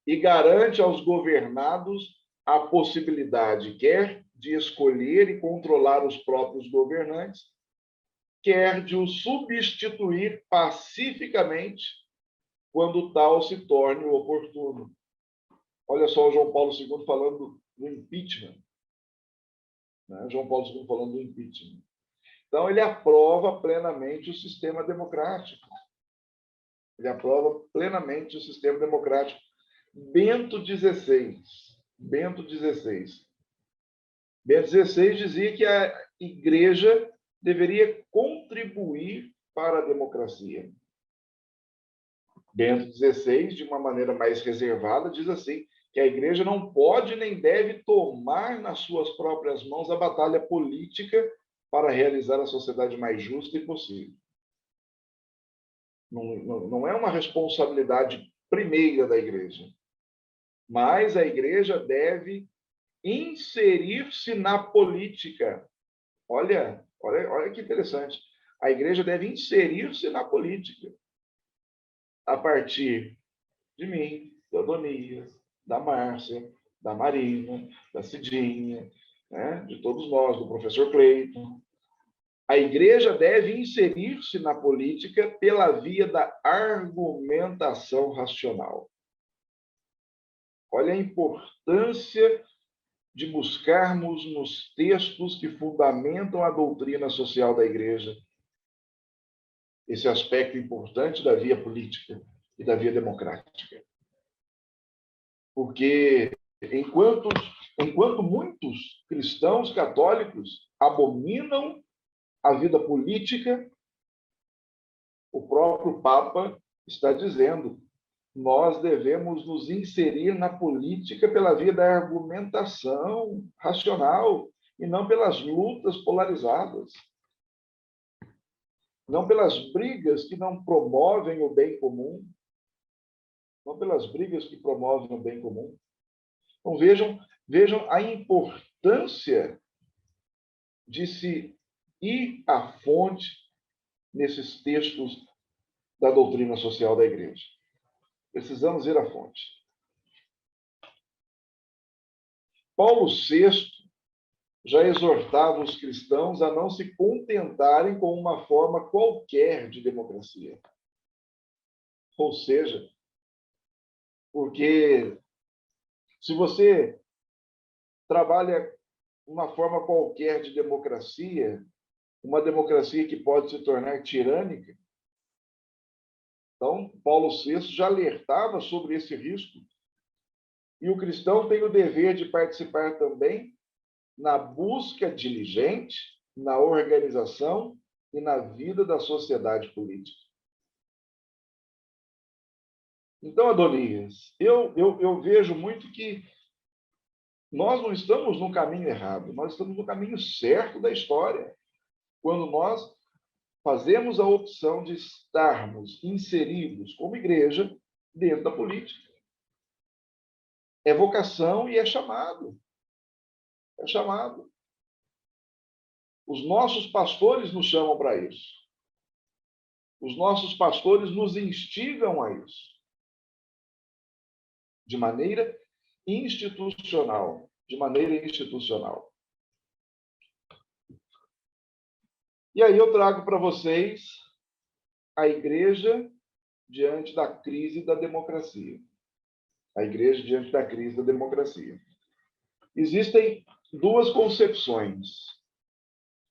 e garante aos governados a possibilidade, quer de escolher e controlar os próprios governantes, quer de os substituir pacificamente quando tal se torne oportuno. Olha só o João Paulo II falando do impeachment. Né? João Paulo II falando do impeachment. Então, ele aprova plenamente o sistema democrático. Ele aprova plenamente o sistema democrático. Bento XVI dizia que a igreja deveria contribuir para a democracia. Bento XVI, de uma maneira mais reservada, diz assim, que a igreja não pode nem deve tomar nas suas próprias mãos a batalha política para realizar a sociedade mais justa e possível. Não é uma responsabilidade primeira da igreja, mas a igreja deve inserir-se na política. Olha que interessante. A igreja deve inserir-se na política a partir de mim, da Adonias, da Márcia, da Marina, da Cidinha, né? De todos nós, do professor Cleiton. A igreja deve inserir-se na política pela via da argumentação racional. Olha a importância de buscarmos nos textos que fundamentam a doutrina social da igreja esse aspecto importante da via política e da via democrática. Porque enquanto muitos cristãos católicos abominam a vida política, o próprio Papa está dizendo: nós devemos nos inserir na política pela via da argumentação racional e não pelas lutas polarizadas, não pelas brigas que não promovem o bem comum, não pelas brigas que promovem o bem comum. Então, vejam a importância de se ir à fonte nesses textos da doutrina social da igreja. Precisamos ir à fonte. Paulo VI já exortava os cristãos a não se contentarem com uma forma qualquer de democracia. Ou seja, porque se você trabalha uma forma qualquer de democracia, uma democracia que pode se tornar tirânica, então Paulo VI já alertava sobre esse risco. E o cristão tem o dever de participar também na busca diligente, na organização e na vida da sociedade política. Então, Adonias, eu vejo muito que nós não estamos no caminho errado, nós estamos no caminho certo da história, quando nós fazemos a opção de estarmos inseridos como igreja dentro da política. É vocação e é chamado. É chamado. Os nossos pastores nos chamam para isso. Os nossos pastores nos instigam a isso. de maneira institucional, de maneira institucional. E aí eu trago para vocês a igreja diante da crise da democracia. A igreja diante da crise da democracia. Existem duas concepções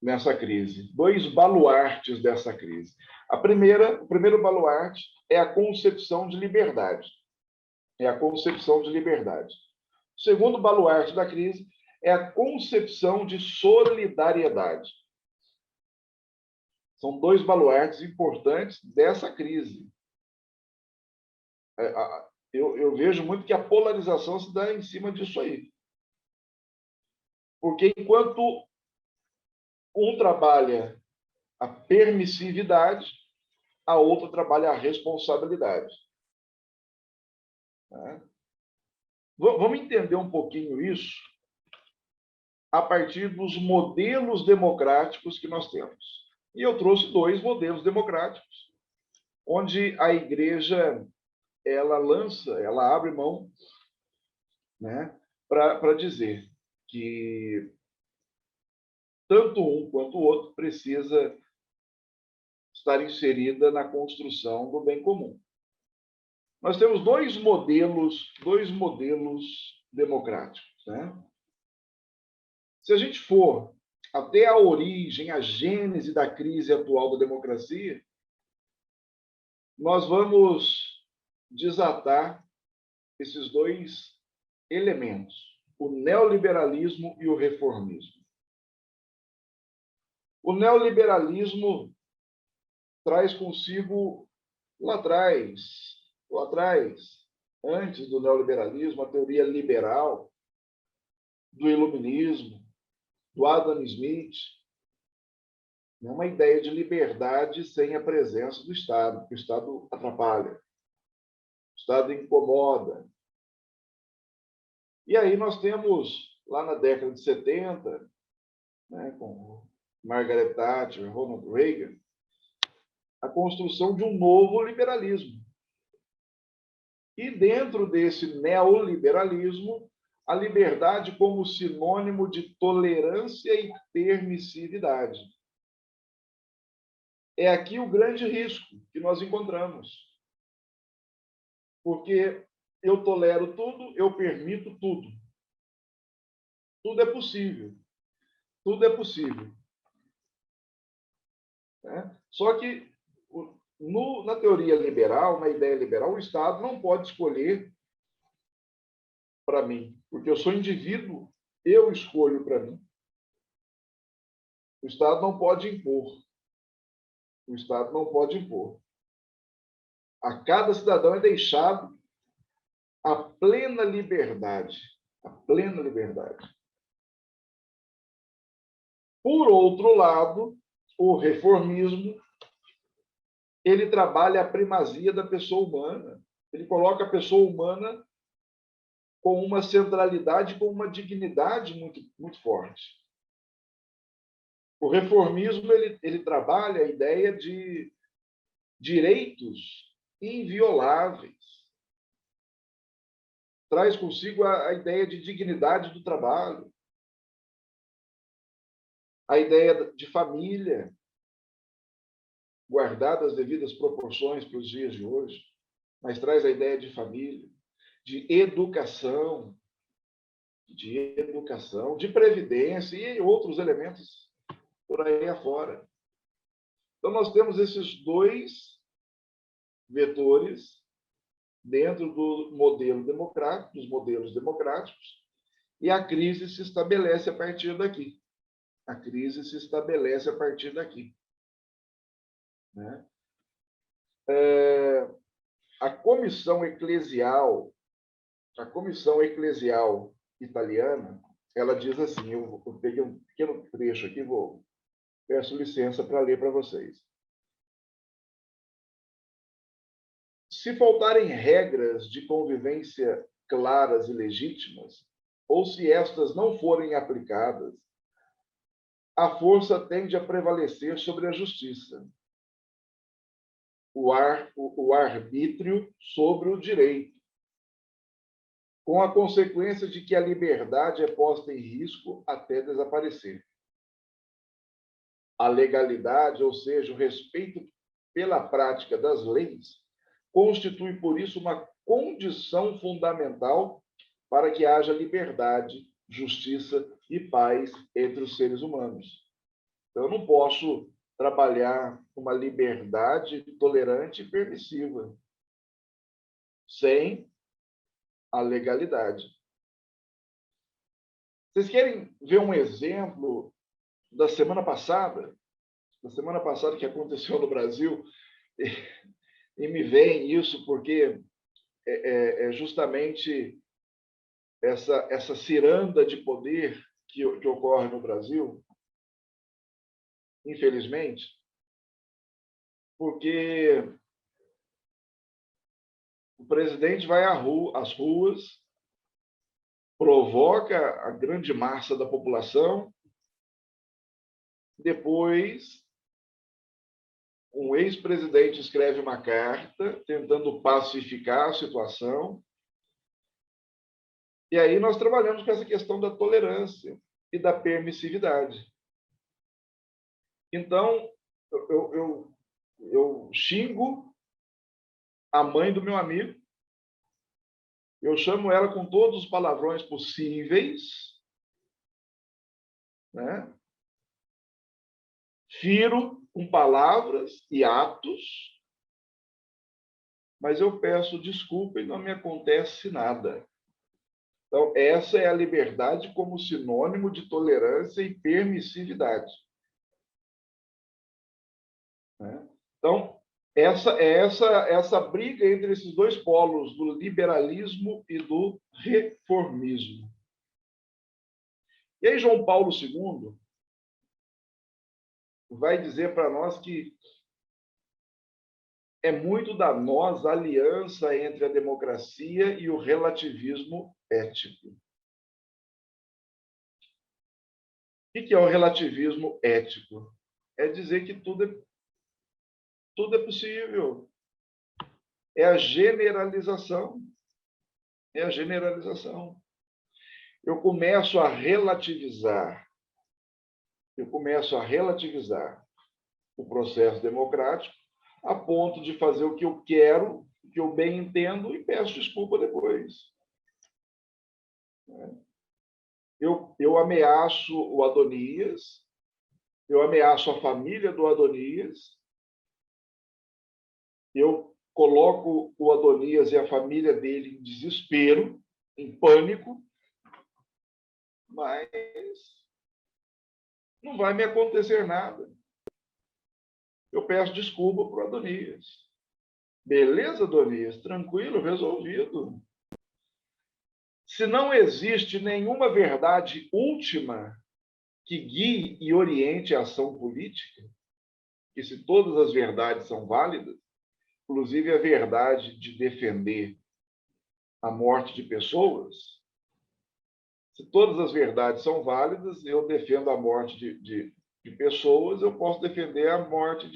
nessa crise, dois baluartes dessa crise. O primeiro baluarte é a concepção de liberdade. É a concepção de liberdade. O segundo baluarte da crise é a concepção de solidariedade. São dois baluartes importantes dessa crise. Eu vejo muito que a polarização se dá em cima disso aí. Porque enquanto um trabalha a permissividade, a outra trabalha a responsabilidade. Vamos entender um pouquinho isso a partir dos modelos democráticos que nós temos. E eu trouxe dois modelos democráticos, onde a igreja ela abre mão, né, para dizer que tanto um quanto o outro precisa estar inserida na construção do bem comum. Nós temos dois modelos democráticos, né? Se a gente for até a origem, a gênese da crise atual da democracia, nós vamos desatar esses dois elementos, o neoliberalismo e o reformismo. O neoliberalismo traz consigo, lá atrás, antes do neoliberalismo, a teoria liberal, do iluminismo, do Adam Smith, uma ideia de liberdade sem a presença do Estado, porque o Estado atrapalha, o Estado incomoda. E aí nós temos, lá na década de 70, né, com Margaret Thatcher, Ronald Reagan, a construção de um novo liberalismo. E dentro desse neoliberalismo, a liberdade como sinônimo de tolerância e permissividade. É aqui o grande risco que nós encontramos. Porque eu tolero tudo, eu permito tudo. Tudo é possível. Tudo é possível. Né? Só que, na teoria liberal, na ideia liberal, o Estado não pode escolher para mim, porque eu sou indivíduo, eu escolho para mim. O Estado não pode impor. O Estado não pode impor. A cada cidadão é deixado a plena liberdade. A plena liberdade. Por outro lado, o reformismo, ele trabalha a primazia da pessoa humana. Ele coloca a pessoa humana com uma centralidade, com uma dignidade muito, muito forte. O reformismo ele trabalha a ideia de direitos invioláveis. Traz consigo a ideia de dignidade do trabalho, a ideia de família, guardada as devidas proporções para os dias de hoje, mas traz a ideia de família, de educação, de previdência e outros elementos por aí afora. Então, nós temos esses dois vetores dentro do modelo democrático, dos modelos democráticos, e a crise se estabelece a partir daqui. A crise se estabelece a partir daqui. Né? A comissão eclesial italiana, ela diz assim, eu peguei um pequeno trecho aqui, peço licença para ler para vocês. Se faltarem regras de convivência claras e legítimas, ou se estas não forem aplicadas, a força tende a prevalecer sobre a justiça, o arbítrio sobre o direito, com a consequência de que a liberdade é posta em risco até desaparecer. A legalidade, ou seja, o respeito pela prática das leis, constitui, por isso, uma condição fundamental para que haja liberdade, justiça e paz entre os seres humanos. Então, eu não posso trabalhar uma liberdade tolerante e permissiva sem a legalidade. Vocês querem ver um exemplo da semana passada que aconteceu no Brasil? E me vem isso porque é justamente essa ciranda de poder que ocorre no Brasil, infelizmente, porque o presidente vai às ruas, provoca a grande massa da população, depois um ex-presidente escreve uma carta tentando pacificar a situação, e aí nós trabalhamos com essa questão da tolerância e da permissividade. Então, eu xingo a mãe do meu amigo, eu chamo ela com todos os palavrões possíveis, né? Firo com palavras e atos, mas eu peço desculpa e não me acontece nada. Então, essa é a liberdade como sinônimo de tolerância e permissividade. Né? Então, essa briga entre esses dois polos, do liberalismo e do reformismo. E aí, João Paulo II vai dizer para nós que é muito danosa a aliança entre a democracia e o relativismo ético. O que é o relativismo ético? É dizer que tudo é possível. É a generalização. É a generalização. Eu começo a relativizar o processo democrático a ponto de fazer o que eu quero, o que eu bem entendo, e peço desculpa depois. Eu ameaço o Adonias, eu ameaço a família do Adonias, eu coloco o Adonias e a família dele em desespero, em pânico, mas não vai me acontecer nada. Eu peço desculpa para o Adonias. Beleza, Adonias? Tranquilo, resolvido. Se não existe nenhuma verdade última que guie e oriente a ação política, que se todas as verdades são válidas, inclusive a verdade de defender a morte de pessoas, se todas as verdades são válidas, eu defendo a morte de pessoas, eu posso defender a morte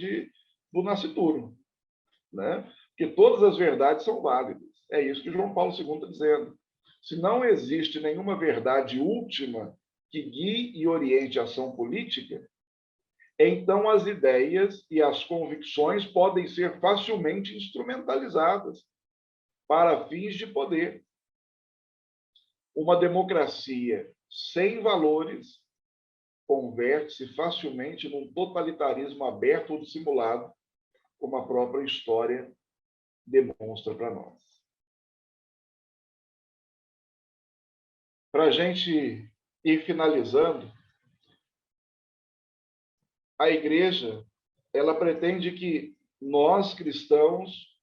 do nascituro, né? Porque todas as verdades são válidas. É isso que João Paulo II está dizendo. Se não existe nenhuma verdade última que guie e oriente a ação política, então as ideias e as convicções podem ser facilmente instrumentalizadas para fins de poder. Uma democracia sem valores converte-se facilmente num totalitarismo aberto ou dissimulado, como a própria história demonstra para nós. Para a gente ir finalizando, a igreja, ela pretende que nós, cristãos,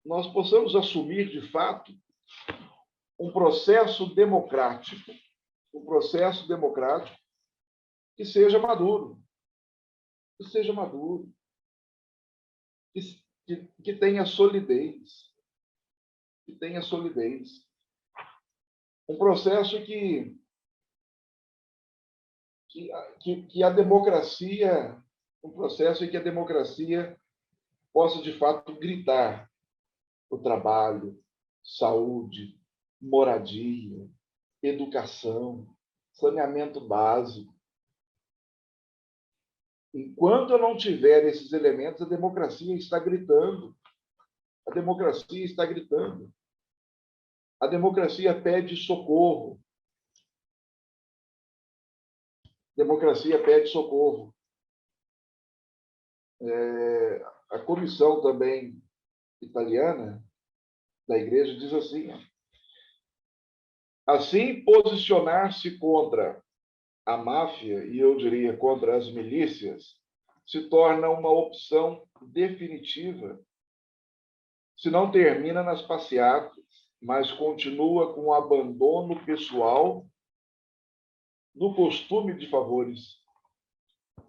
nós possamos assumir, de fato, um processo democrático que seja maduro, que tenha solidez, um processo que a democracia, um processo em que a democracia possa, de fato, gritar o trabalho, saúde, moradia, educação, saneamento básico. Enquanto eu não tiver esses elementos, a democracia está gritando. A democracia está gritando. A democracia pede socorro. A democracia pede socorro. A comissão também italiana da igreja diz assim, posicionar-se contra a máfia, e eu diria contra as milícias, se torna uma opção definitiva, se não termina nas passeatas, mas continua com o abandono pessoal do costume de favores.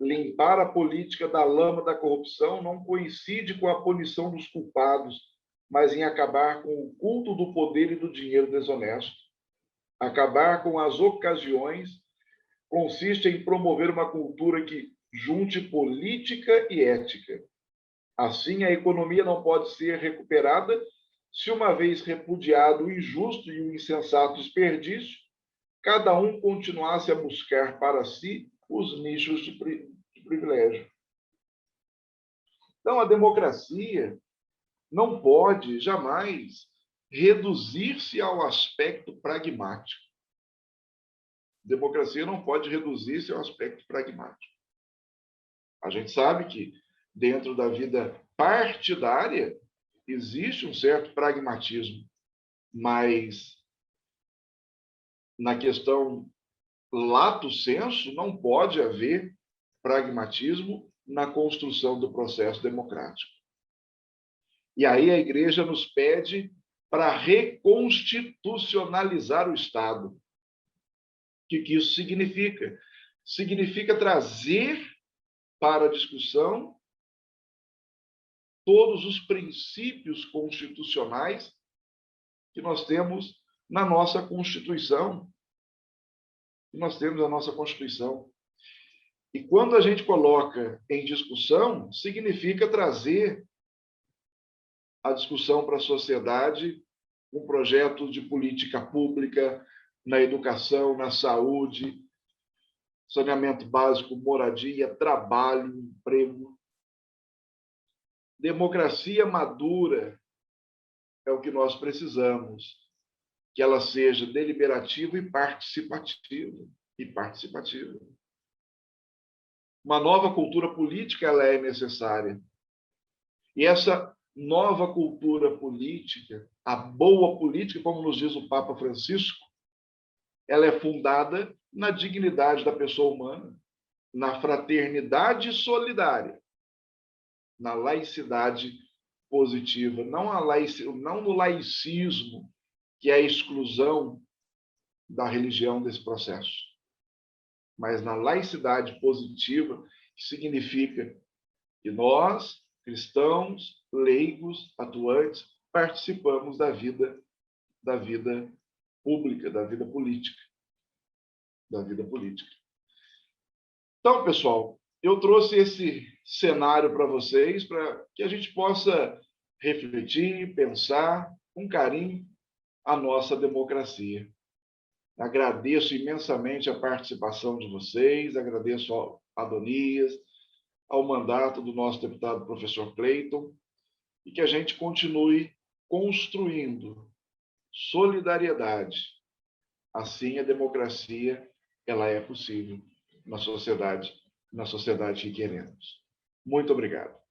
Limpar a política da lama da corrupção não coincide com a punição dos culpados, mas em acabar com o culto do poder e do dinheiro desonesto. Acabar com as ocasiões consiste em promover uma cultura que junte política e ética. Assim, a economia não pode ser recuperada se, uma vez repudiado o injusto e o insensato desperdício, cada um continuasse a buscar para si os nichos de privilégio. Então, a democracia não pode jamais reduzir-se ao aspecto pragmático. A democracia não pode reduzir-se ao aspecto pragmático. A gente sabe que, dentro da vida partidária, existe um certo pragmatismo, mas na questão lato sensu não pode haver pragmatismo na construção do processo democrático. E aí a igreja nos pede para reconstitucionalizar o Estado. O que isso significa? Significa trazer para a discussão todos os princípios constitucionais que nós temos na nossa Constituição. E quando a gente coloca em discussão, significa trazer a discussão para a sociedade um projeto de política pública na educação, na saúde, saneamento básico, moradia, trabalho, emprego. Democracia madura é o que nós precisamos, que ela seja deliberativa e participativa. Uma nova cultura política ela é necessária. E essa nova cultura política, a boa política, como nos diz o Papa Francisco, ela é fundada na dignidade da pessoa humana, na fraternidade solidária, na laicidade positiva, não no laicismo, que é a exclusão da religião desse processo, mas na laicidade positiva, que significa que nós, cristãos, leigos, atuantes, participamos da vida pública, da vida política. Então, pessoal, eu trouxe esse cenário para vocês, para que a gente possa refletir, pensar com carinho a nossa democracia. Agradeço imensamente a participação de vocês, agradeço ao Adonias, ao mandato do nosso deputado professor Cleiton, e que a gente continue construindo solidariedade. Assim, a democracia ela é possível na sociedade que queremos. Muito obrigado.